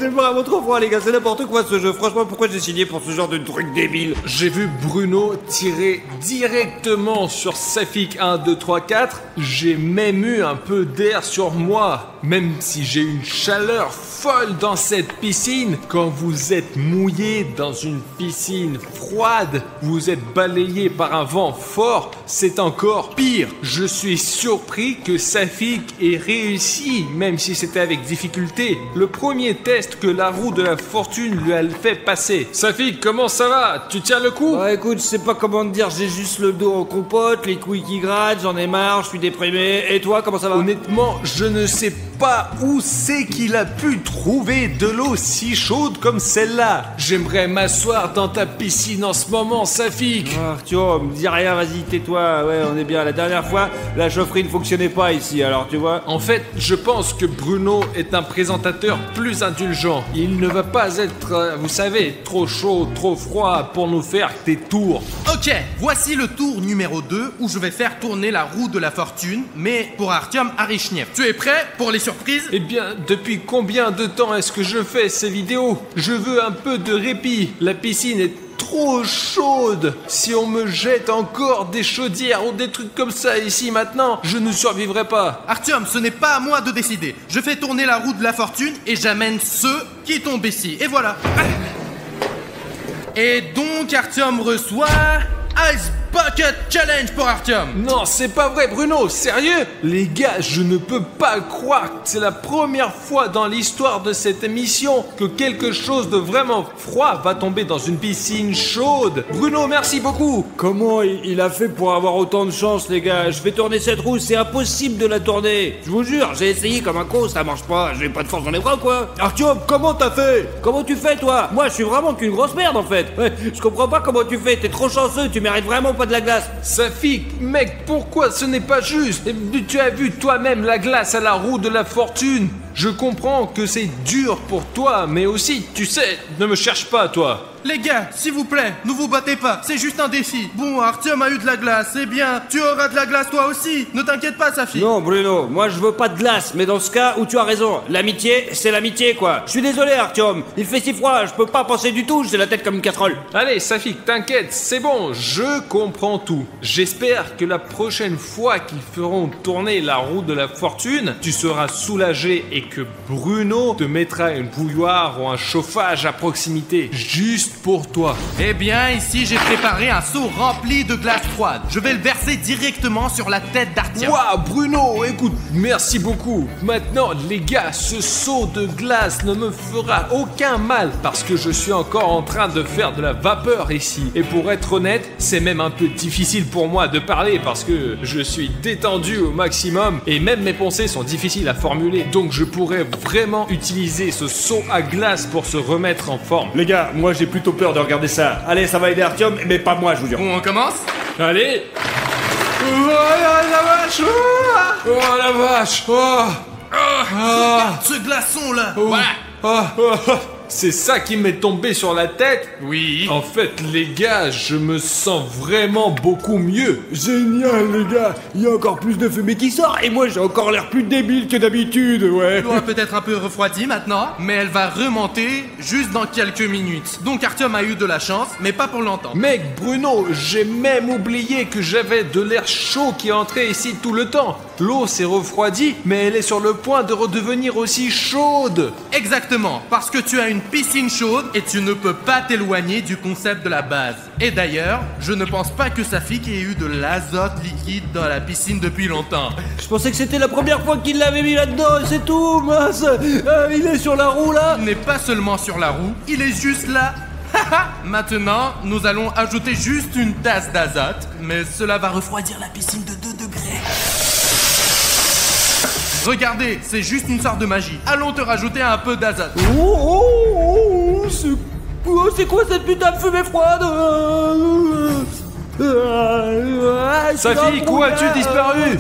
J'ai vraiment trop froid les gars, c'est n'importe quoi ce jeu. Franchement, pourquoi j'ai signé pour ce genre de truc débile?
J'ai vu Bruno tirer directement sur Safik 1, 2, 3, 4. J'ai même eu un peu d'air sur moi. Même si j'ai une chaleur folle dans cette piscine, quand vous êtes mouillé dans une piscine froide, vous êtes balayé par un vent fort, c'est encore pire. Je suis surpris que Safik ait réussi, même si c'était avec difficulté, le premier test que la roue de la fortune lui a fait passer. Safik, comment ça va? Tu tiens le coup?
Bah écoute, je sais pas comment te dire, j'ai juste le dos en compote, les couilles qui grattent, j'en ai marre, je suis déprimé. Et toi, comment ça va?
Honnêtement, je ne sais pas où c'est qu'il a pu trouver de l'eau si chaude comme celle-là. J'aimerais m'asseoir dans ta piscine en ce moment, Safik.
Artyom, me dis rien, vas-y, tais-toi. Ouais, on est bien. La dernière fois, la chaufferie ne fonctionnait pas ici, alors tu vois.
En fait, je pense que Bruno est un présentateur plus indulgent. Il ne va pas être, vous savez, trop chaud, trop froid pour nous faire des tours.
Ok, voici le tour numéro 2 où je vais faire tourner la roue de la fortune, mais pour Artyom Arichniev. Tu es prêt pour les surprises?
Eh bien, depuis combien de temps est-ce que je fais ces vidéos? Je veux un peu de répit. La piscine est trop chaude. Si on me jette encore des chaudières ou des trucs comme ça ici maintenant, je ne survivrai pas.
Artyom, ce n'est pas à moi de décider. Je fais tourner la roue de la fortune et j'amène ceux qui tombent ici. Et voilà. Et donc Artyom reçoit Ice Bucket Challenge pour Artyom.
Non, c'est pas vrai, Bruno, sérieux? Les gars, je ne peux pas croire que c'est la première fois dans l'histoire de cette émission que quelque chose de vraiment froid va tomber dans une piscine chaude. Bruno, merci beaucoup.
Comment il a fait pour avoir autant de chance, les gars? Je fais tourner cette roue, c'est impossible de la tourner. Je vous jure, j'ai essayé comme un con, ça marche pas. J'ai pas de force dans les bras, quoi. Artyom, comment t'as fait? Comment tu fais, toi? Moi, je suis vraiment qu'une grosse merde, en fait. Ouais, je comprends pas comment tu fais. T'es trop chanceux, tu mérites vraiment pas de la glace.
Safik, mec, pourquoi ce n'est pas juste? Tu as vu toi-même la glace à la roue de la fortune. Je comprends que c'est dur pour toi, mais aussi, tu sais, ne me cherche pas, toi.
Les gars, s'il vous plaît, ne vous battez pas, c'est juste un défi. Bon, Artyom a eu de la glace, eh bien, tu auras de la glace toi aussi. Ne t'inquiète pas, Safik.
Non, Bruno, moi je veux pas de glace, mais dans ce cas où tu as raison, l'amitié, c'est l'amitié, quoi. Je suis désolé, Artyom, il fait si froid, je peux pas penser du tout, j'ai la tête comme une casserole.
Allez, Safik, t'inquiète, c'est bon, je comprends tout. J'espère que la prochaine fois qu'ils feront tourner la roue de la fortune, tu seras soulagé et que Bruno te mettra une bouilloire ou un chauffage à proximité, juste pour toi.
Eh bien, ici, j'ai préparé un seau rempli de glace froide. Je vais le verser directement sur la tête d'Artyom.
Waouh, Bruno, écoute, merci beaucoup. Maintenant, les gars, ce seau de glace ne me fera aucun mal parce que je suis encore en train de faire de la vapeur ici. Et pour être honnête, c'est même un peu difficile pour moi de parler parce que je suis détendu au maximum et même mes pensées sont difficiles à formuler. Donc, je pourrais vraiment utiliser ce seau à glace pour se remettre en forme.
Les gars, moi j'ai plutôt peur de regarder ça. Allez, ça va aider Artyom, mais pas moi, je vous jure.
Bon, on commence?
Allez. Oh la vache. Oh la vache. Oh.
Regarde ce glaçon là.
Voilà. c'est ça qui m'est tombé sur la tête.
Oui.
En fait, les gars, je me sens vraiment beaucoup mieux.
Génial, les gars. Il y a encore plus de fumée qui sort et moi j'ai encore l'air plus débile que d'habitude, ouais.
L'eau a peut-être un peu refroidi maintenant, mais elle va remonter juste dans quelques minutes. Donc Artyom a eu de la chance, mais pas pour longtemps.
Mec, Bruno, j'ai même oublié que j'avais de l'air chaud qui entrait ici tout le temps. L'eau s'est refroidie, mais elle est sur le point de redevenir aussi chaude.
Exactement, parce que tu as une piscine chaude et tu ne peux pas t'éloigner du concept de la base. Et d'ailleurs, je ne pense pas que Safik ait eu de l'azote liquide dans la piscine depuis longtemps.
Je pensais que c'était la première fois qu'il l'avait mis là-dedans, c'est tout, mince. Il est sur la roue là.
Il n'est pas seulement sur la roue, il est juste là. Maintenant, nous allons ajouter juste une tasse d'azote, mais cela va refroidir la piscine de 2 degrés. Regardez, c'est juste une sorte de magie. Allons te rajouter un peu d'azote.
C'est quoi cette putain de fumée froide?
Safik, où as-tu disparu?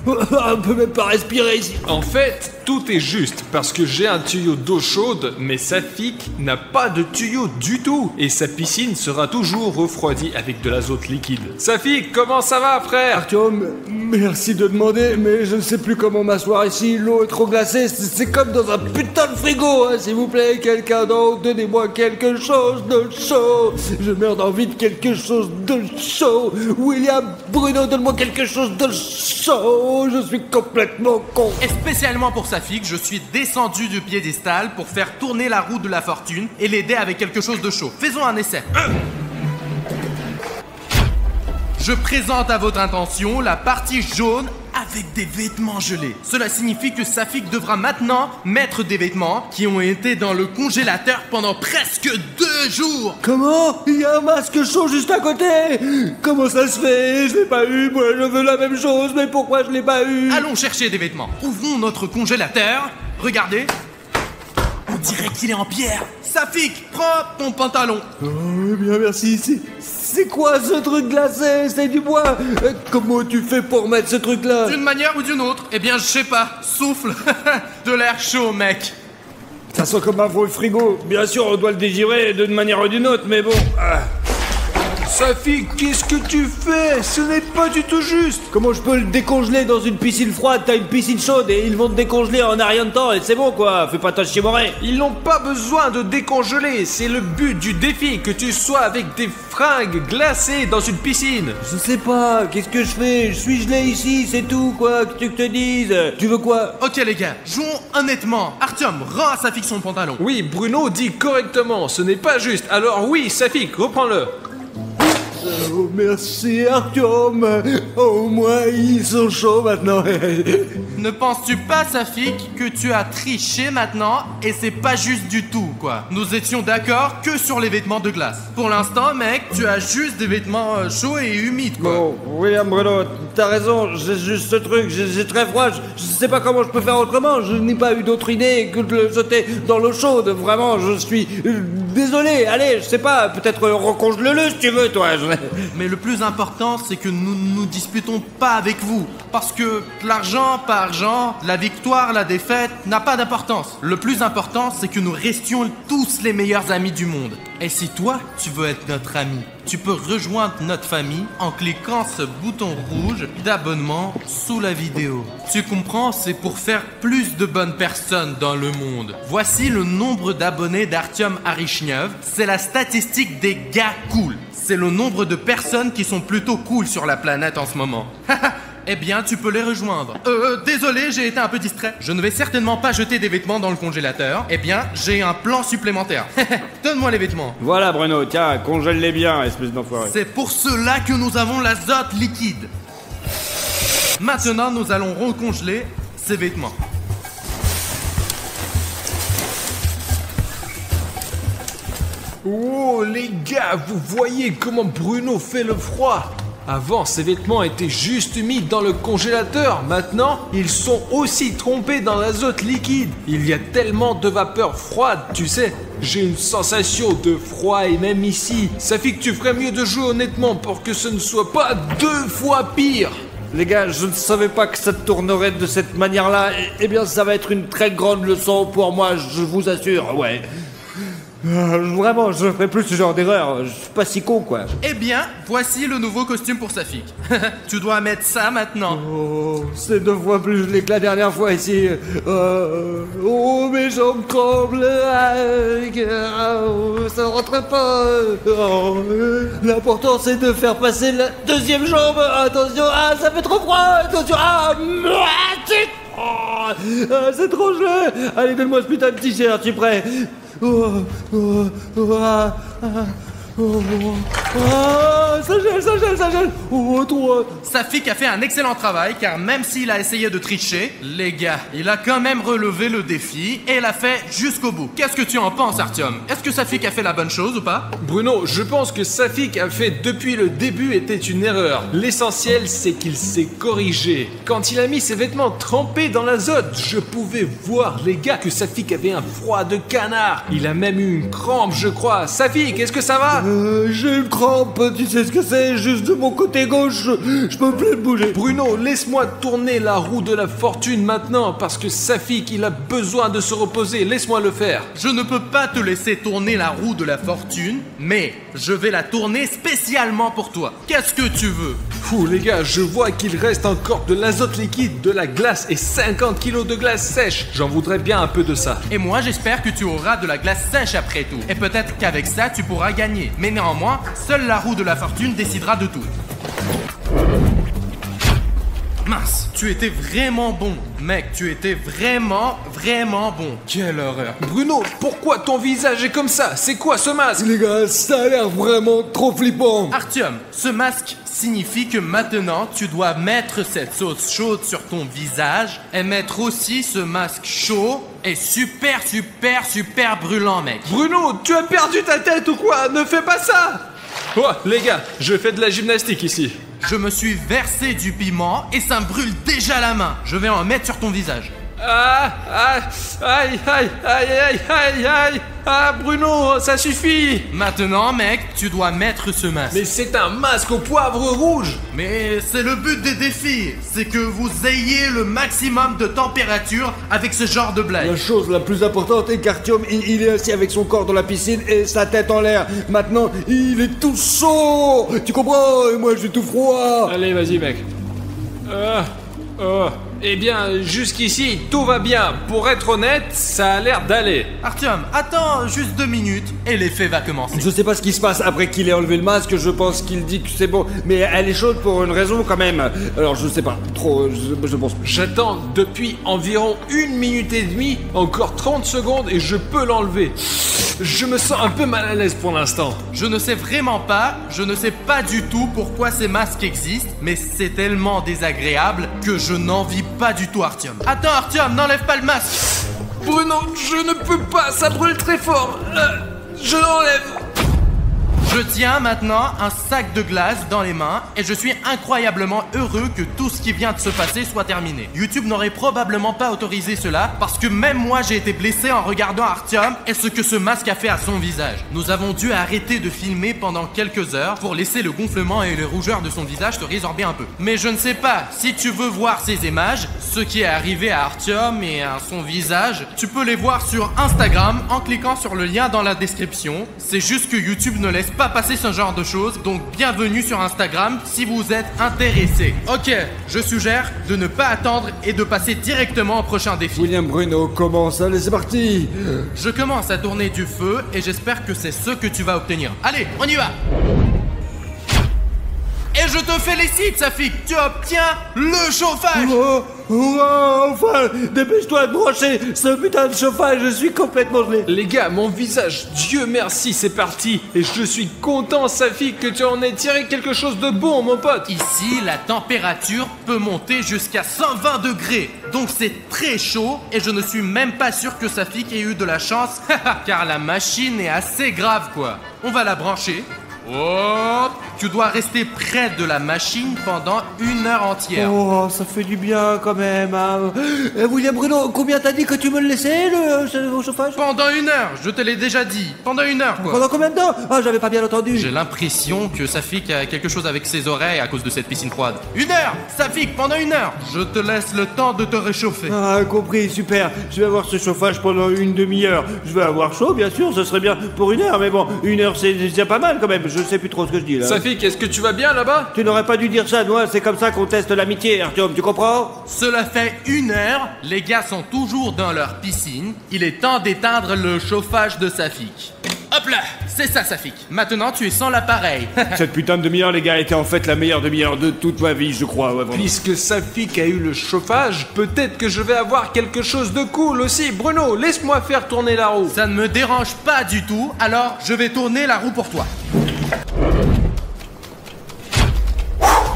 On peut même pas respirer ici.
En fait, tout est juste parce que j'ai un tuyau d'eau chaude, mais Safik n'a pas de tuyau du tout et sa piscine sera toujours refroidie avec de l'azote liquide. Safik, comment ça va, frère?
Artyom, merci de demander, mais je ne sais plus comment m'asseoir ici. L'eau est trop glacée, c'est comme dans un putain de frigo, hein. S'il vous plaît, quelqu'un d'autre, donnez-moi quelque chose de chaud. Je meurs d'envie de quelque chose de chaud. William, Bruno, donne-moi quelque chose de chaud. Je suis complètement con.
Et spécialement pour Safik, je suis descendu du piédestal pour faire tourner la roue de la fortune et l'aider avec quelque chose de chaud. Faisons un essai. Je présente à votre intention la partie jaune avec des vêtements gelés. Cela signifie que Safik devra maintenant mettre des vêtements qui ont été dans le congélateur pendant presque 2 jours.
Comment? Il y a un masque chaud juste à côté. Comment ça se fait? Je l'ai pas eu, moi je veux la même chose, mais pourquoi je l'ai pas eu?
Allons chercher des vêtements. Ouvrons notre congélateur. Regardez. On dirait qu'il est en pierre. Safik, prends ton pantalon.
Oh, bien merci. C'est quoi ce truc glacé? C'est du bois. Comment tu fais pour mettre ce truc là?
D'une manière ou d'une autre? Eh bien, je sais pas. Souffle. De l'air chaud, mec.
Ça sent comme un vieux frigo. Bien sûr, on doit le dégivrer d'une manière ou d'une autre, mais bon.
Safik, qu'est-ce que tu fais? Ce n'est pas du tout juste.
Comment je peux le décongeler dans une piscine froide? T'as une piscine chaude et ils vont te décongeler en un rien de temps et c'est bon quoi. Fais pas ta chiemorée.
Ils n'ont pas besoin de décongeler. C'est le but du défi, que tu sois avec des fringues glacées dans une piscine.
Je sais pas, qu'est-ce que je fais? Je suis gelé ici, c'est tout quoi. Que tu te dises? Tu veux quoi?
Ok les gars, jouons honnêtement. Artyom, rends à Safik son pantalon.
Oui, Bruno dit correctement. Ce n'est pas juste. Alors oui, Safik, reprends-le.
Oh, merci Artyom. Au moins ils sont chauds maintenant.
Ne penses-tu pas, Safik, que tu as triché maintenant et c'est pas juste du tout, quoi? Nous étions d'accord que sur les vêtements de glace. Pour l'instant, mec, tu as juste des vêtements chauds et humides, quoi.
Bon, William Bruno, t'as raison, j'ai juste ce truc, j'ai très froid, je sais pas comment je peux faire autrement, je n'ai pas eu d'autre idée que de le jeter dans l'eau chaude, vraiment, je suis désolé, allez, je sais pas, peut-être recongèle-le si tu veux, toi.
Mais le plus important, c'est que nous ne nous disputons pas avec vous. Parce que l'argent par argent, la victoire, la défaite, n'a pas d'importance. Le plus important, c'est que nous restions tous les meilleurs amis du monde. Et si toi, tu veux être notre ami, tu peux rejoindre notre famille en cliquant ce bouton rouge d'abonnement sous la vidéo. Tu comprends, c'est pour faire plus de bonnes personnes dans le monde. Voici le nombre d'abonnés d'Artyom Arishnev. C'est la statistique des gars cool. C'est le nombre de personnes qui sont plutôt cool sur la planète en ce moment. Eh bien, tu peux les rejoindre. Désolé, j'ai été un peu distrait. Je ne vais certainement pas jeter des vêtements dans le congélateur. Eh bien, j'ai un plan supplémentaire. Donne-moi les vêtements.
Voilà, Bruno, tiens, congèle-les bien, espèce d'enfoiré.
C'est pour cela que nous avons l'azote liquide. Maintenant, nous allons recongeler ces vêtements.
Oh les gars, vous voyez comment Bruno fait le froid? Avant, ces vêtements étaient juste mis dans le congélateur. Maintenant, ils sont aussi trempés dans l'azote liquide. Il y a tellement de vapeur froide, tu sais. J'ai une sensation de froid et même ici. Ça fait que tu ferais mieux de jouer honnêtement pour que ce ne soit pas 2 fois pire.
Les gars, je ne savais pas que ça tournerait de cette manière-là. Eh bien, ça va être une très grande leçon pour moi, je vous assure, ouais. Vraiment, je ferai plus ce genre d'erreur. Je suis pas si con, quoi.
Eh bien, voici le nouveau costume pour Safik. Tu dois mettre ça maintenant.
Oh, c'est 2 fois plus gelé que la dernière fois ici. Oh, mes jambes tremblent. Ça rentre pas. Oh, l'important, c'est de faire passer la 2e jambe. Attention, ça fait trop froid. Attention, c'est trop gelé. Allez, donne-moi ce putain de t-shirt, tu es prêt? Ça gèle. Oh, trop.
Safik a fait un excellent travail car même s'il a essayé de tricher, les gars, il a quand même relevé le défi et l'a fait jusqu'au bout. Qu'est-ce que tu en penses, Artyom? Est-ce que Safik a fait la bonne chose ou pas?
Bruno, je pense que Safik a fait depuis le début était une erreur. L'essentiel, c'est qu'il s'est corrigé. Quand il a mis ses vêtements trempés dans l'azote, je pouvais voir, les gars, que Safik avait un froid de canard. Il a même eu une crampe, je crois. Safik, est-ce que ça va?
J'ai une crampe, tu sais ce que c'est, juste de mon côté gauche, je peux plus le bouger.
Bruno, laisse-moi tourner la roue de la fortune maintenant, parce que Safik, il a besoin de se reposer, laisse-moi le faire.
Je ne peux pas te laisser tourner la roue de la fortune, mais je vais la tourner spécialement pour toi. Qu'est-ce que tu veux?
Fou, les gars, je vois qu'il reste encore de l'azote liquide, de la glace et 50 kilos de glace sèche. J'en voudrais bien un peu de ça.
Et moi, j'espère que tu auras de la glace sèche après tout. Et peut-être qu'avec ça, tu pourras gagner. Mais néanmoins, seule la roue de la fortune décidera de tout. Mince, tu étais vraiment bon. Mec, tu étais vraiment bon. Quelle horreur.
Bruno, pourquoi ton visage est comme ça? C'est quoi ce masque?
Les gars, ça a l'air vraiment trop flippant.
Artyom, ce masque signifie que maintenant, tu dois mettre cette sauce chaude sur ton visage et mettre aussi ce masque chaud et super brûlant, mec.
Bruno, tu as perdu ta tête ou quoi? Ne fais pas ça! Oh, les gars, je fais de la gymnastique ici.
Je me suis versé du piment et ça me brûle déjà la main. Je vais en mettre sur ton visage.
Ah, Bruno, ça suffit.
Maintenant, mec, tu dois mettre ce masque.
Mais c'est un masque au poivre rouge.
Mais c'est le but des défis. C'est que vous ayez le maximum de température avec ce genre de blague.
La chose la plus importante est qu'Artyom, il est assis avec son corps dans la piscine et sa tête en l'air. Maintenant, il est tout chaud. Tu comprends? Et moi, j'ai tout froid.
Allez, vas-y, mec. Eh bien, jusqu'ici, tout va bien. Pour être honnête, ça a l'air d'aller.
Artyom, attends juste 2 minutes et l'effet va commencer.
Je sais pas ce qui se passe après qu'il ait enlevé le masque, je pense qu'il dit que c'est bon. Mais elle est chaude pour une raison quand même. Alors je sais pas, trop, je pense.
J'attends depuis environ 1 minute et demie, encore 30 secondes et je peux l'enlever. Je me sens un peu mal à l'aise pour l'instant.
Je ne sais vraiment pas, je ne sais pas du tout pourquoi ces masques existent, mais c'est tellement désagréable que je n'envie pas du tout Artyom. Attends Artyom, n'enlève pas le masque.
Bruno, je ne peux pas, ça brûle très fort. Je l'enlève.
Je tiens maintenant un sac de glace dans les mains et je suis incroyablement heureux que tout ce qui vient de se passer soit terminé. YouTube n'aurait probablement pas autorisé cela parce que même moi j'ai été blessé en regardant Artyom et ce que ce masque a fait à son visage. Nous avons dû arrêter de filmer pendant quelques heures pour laisser le gonflement et les rougeurs de son visage se résorber un peu. Mais je ne sais pas, si tu veux voir ces images, ce qui est arrivé à Artyom et à son visage, tu peux les voir sur Instagram en cliquant sur le lien dans la description. C'est juste que YouTube ne laisse pas passer ce genre de choses, donc bienvenue sur Instagram si vous êtes intéressé. Ok, je suggère de ne pas attendre et de passer directement au prochain défi.
William Bruno commence, allez c'est parti.
Je commence à tourner du feu et j'espère que c'est ce que tu vas obtenir. Allez, on y va. Et je te félicite, Safik, tu obtiens le chauffage.
Enfin, dépêche-toi de brancher ce putain de chauffage, je suis complètement gelé.
Les gars, mon visage, Dieu merci, c'est parti. Et je suis content, Safik, que tu en aies tiré quelque chose de bon, mon pote.
Ici, la température peut monter jusqu'à 120 degrés. Donc c'est très chaud et je ne suis même pas sûr que Safik ait eu de la chance, car la machine est assez grave, quoi. On va la brancher. Oh, tu dois rester près de la machine pendant 1 heure entière.
Oh, ça fait du bien quand même. Hein. William Bruno, combien t'as dit que tu me le laissais, au chauffage?
Pendant 1 heure, je te l'ai déjà dit. Pendant 1 heure, quoi.
Pendant combien de temps? Ah, j'avais pas bien entendu.
J'ai l'impression que Safik a quelque chose avec ses oreilles à cause de cette piscine froide. 1 heure, Safik, pendant 1 heure. Je te laisse le temps de te réchauffer.
Ah, compris, super. Je vais avoir ce chauffage pendant 1 demi-heure. Je vais avoir chaud, bien sûr, ce serait bien pour 1 heure, mais bon, 1 heure c'est déjà pas mal quand même. Je sais plus trop ce que je dis là.
Safik, est-ce que tu vas bien là-bas?
Tu n'aurais pas dû dire ça, Noah, c'est comme ça qu'on teste l'amitié, Artyom, tu comprends?
Cela fait 1 heure, les gars sont toujours dans leur piscine. Il est temps d'éteindre le chauffage de Safik. Hop là, c'est ça Safik. Maintenant tu es sans l'appareil.
Cette putain de demi-heure, les gars, était en fait la meilleure demi-heure de toute ma vie, je crois. Ouais, vraiment.
Puisque Safik a eu le chauffage, peut-être que je vais avoir quelque chose de cool aussi. Bruno, laisse-moi faire tourner la roue.
Ça ne me dérange pas du tout, alors je vais tourner la roue pour toi.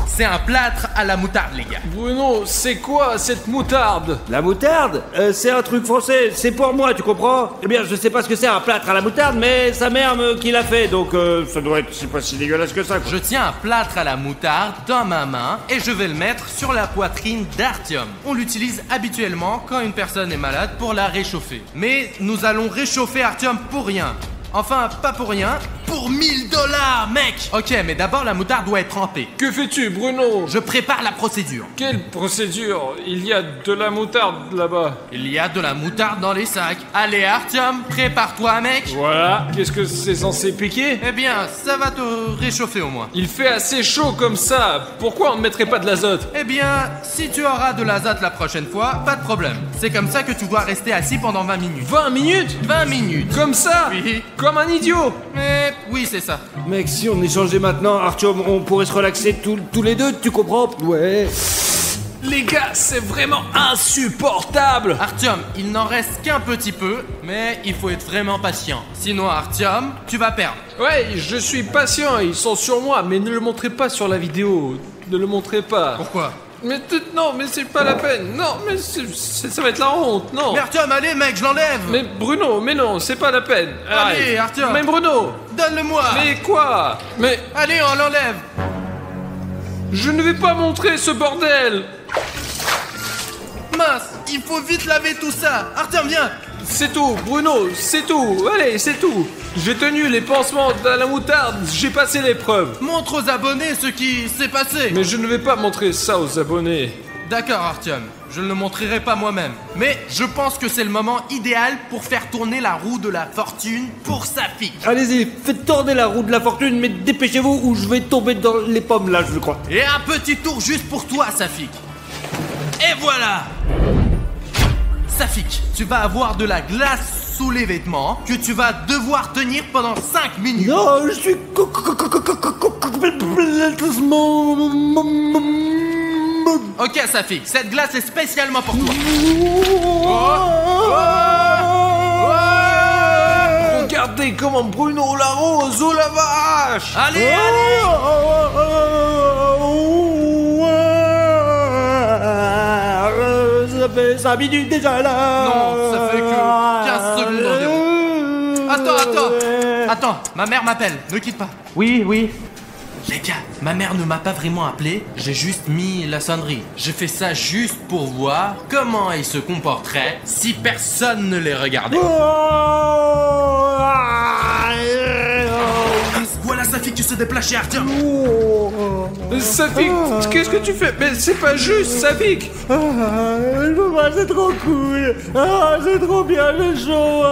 C'est un plâtre à la moutarde, les gars.
Bruno, c'est quoi cette moutarde?
La moutarde c'est un truc français, c'est pour moi, tu comprends? Eh bien, je sais pas ce que c'est un plâtre à la moutarde, mais sa mère qui l'a fait, donc ça doit être, c'est pas si dégueulasse que ça, quoi.
Je tiens un plâtre à la moutarde dans ma main et je vais le mettre sur la poitrine d'Artyom. On l'utilise habituellement quand une personne est malade pour la réchauffer. Mais nous allons réchauffer Artyom pour rien. Enfin, pas pour rien, pour 1000 $, mec! Ok, mais d'abord la moutarde doit être trempée.
Que fais-tu, Bruno?
Je prépare la procédure.
Quelle procédure? Il y a de la moutarde là-bas.
Il y a de la moutarde dans les sacs. Allez, Artyom, prépare-toi, mec.
Voilà. Qu'est-ce que c'est censé piquer?
Eh bien, ça va te réchauffer au moins.
Il fait assez chaud comme ça. Pourquoi on ne mettrait pas de l'azote?
Eh bien, si tu auras de l'azote la prochaine fois, pas de problème. C'est comme ça que tu dois rester assis pendant 20 minutes.
20 minutes?
20 minutes.
Comme ça?
Oui.
Comme un idiot?
Mais oui, c'est ça.
Mec, si on échangeait maintenant, Artyom, on pourrait se relaxer tous les deux, tu comprends? Ouais.
Les gars, c'est vraiment insupportable.
Artyom, il n'en reste qu'un petit peu, mais il faut être vraiment patient. Sinon, Artyom, tu vas perdre.
Ouais, je suis patient, ils sont sur moi, mais ne le montrez pas sur la vidéo. Ne le montrez pas.
Pourquoi?
Mais non, mais c'est pas la peine. Non, mais ça va être la honte, non.
Mais Artyom, allez mec, je l'enlève.
Mais Bruno, mais non, c'est pas la peine.
Allez, Artyom.
Mais Bruno.
Donne-le-moi.
Mais quoi? Mais
allez, on l'enlève.
je ne vais pas montrer ce bordel.
Mince, il faut vite laver tout ça. Artyom, viens.
C'est tout, Bruno, c'est tout. Allez, c'est tout. J'ai tenu les pansements à la moutarde, j'ai passé l'épreuve.
Montre aux abonnés ce qui s'est passé.
Mais je ne vais pas montrer ça aux abonnés.
D'accord, Artyom, je ne le montrerai pas moi-même. Mais je pense que c'est le moment idéal pour faire tourner la roue de la fortune pour Safik.
Allez-y, faites tourner la roue de la fortune, mais dépêchez-vous ou je vais tomber dans les pommes là, je crois.
Et un petit tour juste pour toi, Safik. Et voilà. Safik, tu vas avoir de la glace sous les vêtements que tu vas devoir tenir pendant 5 minutes.
Non, je suis
Ok, Safik, cette glace est spécialement pour toi.
Regardez comment Bruno l'arrose, oh la vache.
Allez, allez.
Ça fait 5 minutes déjà là.
Non, ça fait que 15 secondes environ. Attends, ma mère m'appelle, ne quitte pas.
Oui.
Les gars, ma mère ne m'a pas vraiment appelé, j'ai juste mis la sonnerie. J'ai fait ça juste pour voir comment ils se comporteraient si personne ne les regardait. Voilà Safik qui se déplace chez Artyom.
Safik, qu'est-ce que tu fais? Mais c'est pas juste, Safik.
C'est trop cool. C'est trop bien le show.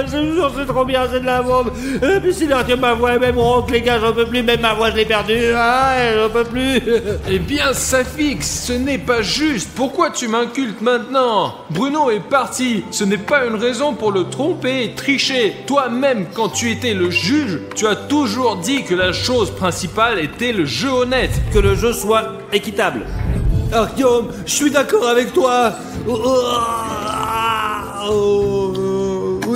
Je te jure, c'est trop bien, c'est de la bombe. Et puis si Artyom ma voix, même ronque, les gars, j'en peux plus. Même ma voix, je l'ai perdue. J'en peux plus.
Eh bien, Safik, ce n'est pas juste. Pourquoi tu m'incultes maintenant? Bruno est parti. Ce n'est pas une raison pour le tromper et tricher. Toi-même, quand tu étais le juge, tu as toujours dit que la chose principale était le jeu honnête.
Que le jeu soit équitable. Artyom, je suis d'accord avec toi.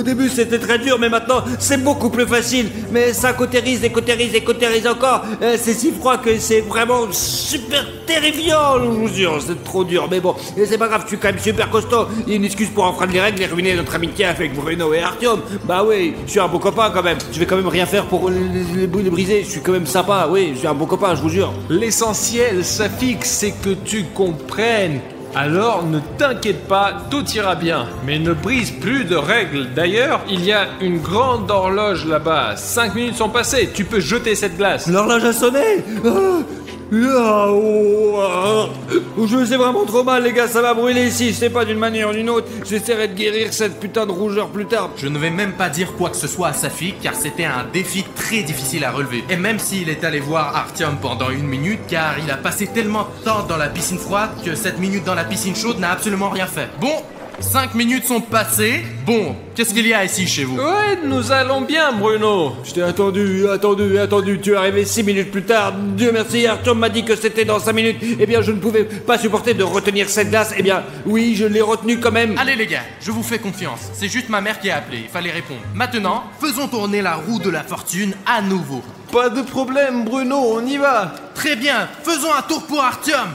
Au début c'était très dur, mais maintenant c'est beaucoup plus facile. Mais ça cautérise et cautérise et cautérise encore. C'est si froid que c'est vraiment super terrifiant, je vous jure. C'est trop dur, mais bon, c'est pas grave, je suis quand même super costaud. Il y a une excuse pour enfreindre les règles et ruiner notre amitié avec Bruno et Artyom. Bah oui, je suis un bon copain quand même. Je vais quand même rien faire pour les briser. Je suis quand même sympa, oui, je suis un bon copain, je vous jure.
L'essentiel, Safik, c'est que tu comprennes. Alors ne t'inquiète pas, tout ira bien. Mais ne brise plus de règles. D'ailleurs, il y a une grande horloge là-bas. 5 minutes sont passées, tu peux jeter cette glace.
L'horloge a sonné. Je sais vraiment trop mal, les gars, ça va brûler ici. C'est pas d'une manière ou d'une autre. J'essaierai de guérir cette putain de rougeur plus tard.
Je ne vais même pas dire quoi que ce soit à Safik, car c'était un défi très difficile à relever. Et même s'il est allé voir Artyom pendant 1 minute, car il a passé tellement de temps dans la piscine froide que 7 minutes dans la piscine chaude n'a absolument rien fait. Bon, 5 minutes sont passées. Bon, qu'est-ce qu'il y a ici chez vous?
Ouais, nous allons bien, Bruno.
Je t'ai attendu. Tu es arrivé 6 minutes plus tard. Dieu merci, Artyom m'a dit que c'était dans 5 minutes. Eh bien, je ne pouvais pas supporter de retenir cette glace. Eh bien, oui, je l'ai retenue quand même.
Allez les gars, je vous fais confiance. C'est juste ma mère qui a appelé, il fallait répondre. Maintenant, faisons tourner la roue de la fortune à nouveau.
Pas de problème, Bruno, on y va.
Très bien, faisons un tour pour Artyom.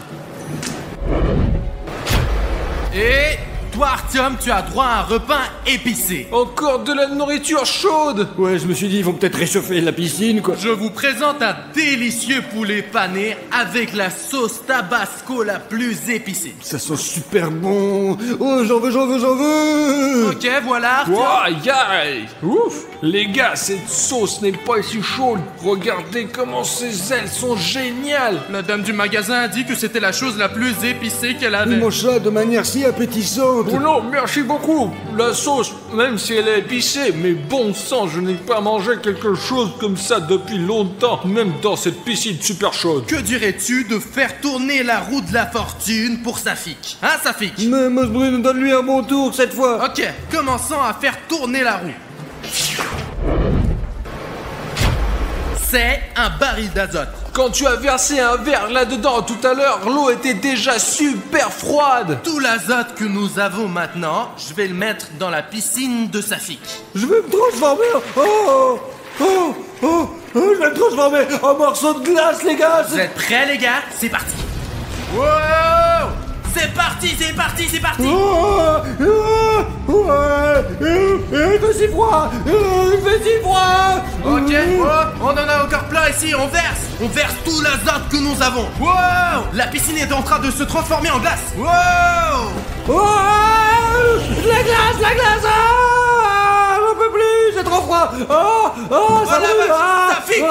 Et... toi, Artyom, tu as droit à un repas épicé.
Encore de la nourriture chaude.
Ouais, je me suis dit, ils vont peut-être réchauffer la piscine, quoi.
Je vous présente un délicieux poulet pané avec la sauce tabasco la plus épicée.
Ça sent super bon. Oh, j'en veux.
Ok, voilà, Artyom.
Wow, aïe. Ouf. Les gars, cette sauce n'est pas si chaude. Regardez comment ces ailes sont géniales.
La dame du magasin a dit que c'était la chose la plus épicée qu'elle avait.
Il mange ça de manière si appétissante.
Bruno, merci beaucoup. La sauce, même si elle est épicée, mais bon sang, je n'ai pas mangé quelque chose comme ça depuis longtemps, même dans cette piscine super chaude.
Que dirais-tu de faire tourner la roue de la fortune pour Safik? Hein, Safik?
Mais Bruno, donne-lui un bon tour cette fois.
Ok, commençons à faire tourner la roue. C'est un baril d'azote.
Quand tu as versé un verre là-dedans tout à l'heure, l'eau était déjà super froide.
Tout l'azote que nous avons maintenant, je vais le mettre dans la piscine de Safik.
Je vais me transformer je vais me transformer en morceau de glace, les gars.
Vous êtes prêts, les gars? C'est parti. Wow! C'est parti.
Il fait si froid.
Ok, on en a encore plein ici, on verse tout l'azote que nous avons. Wow! La piscine est en train de se transformer en glace. Wow!
La glace. J'en peux plus, c'est trop froid. Ça
la vache, Safik!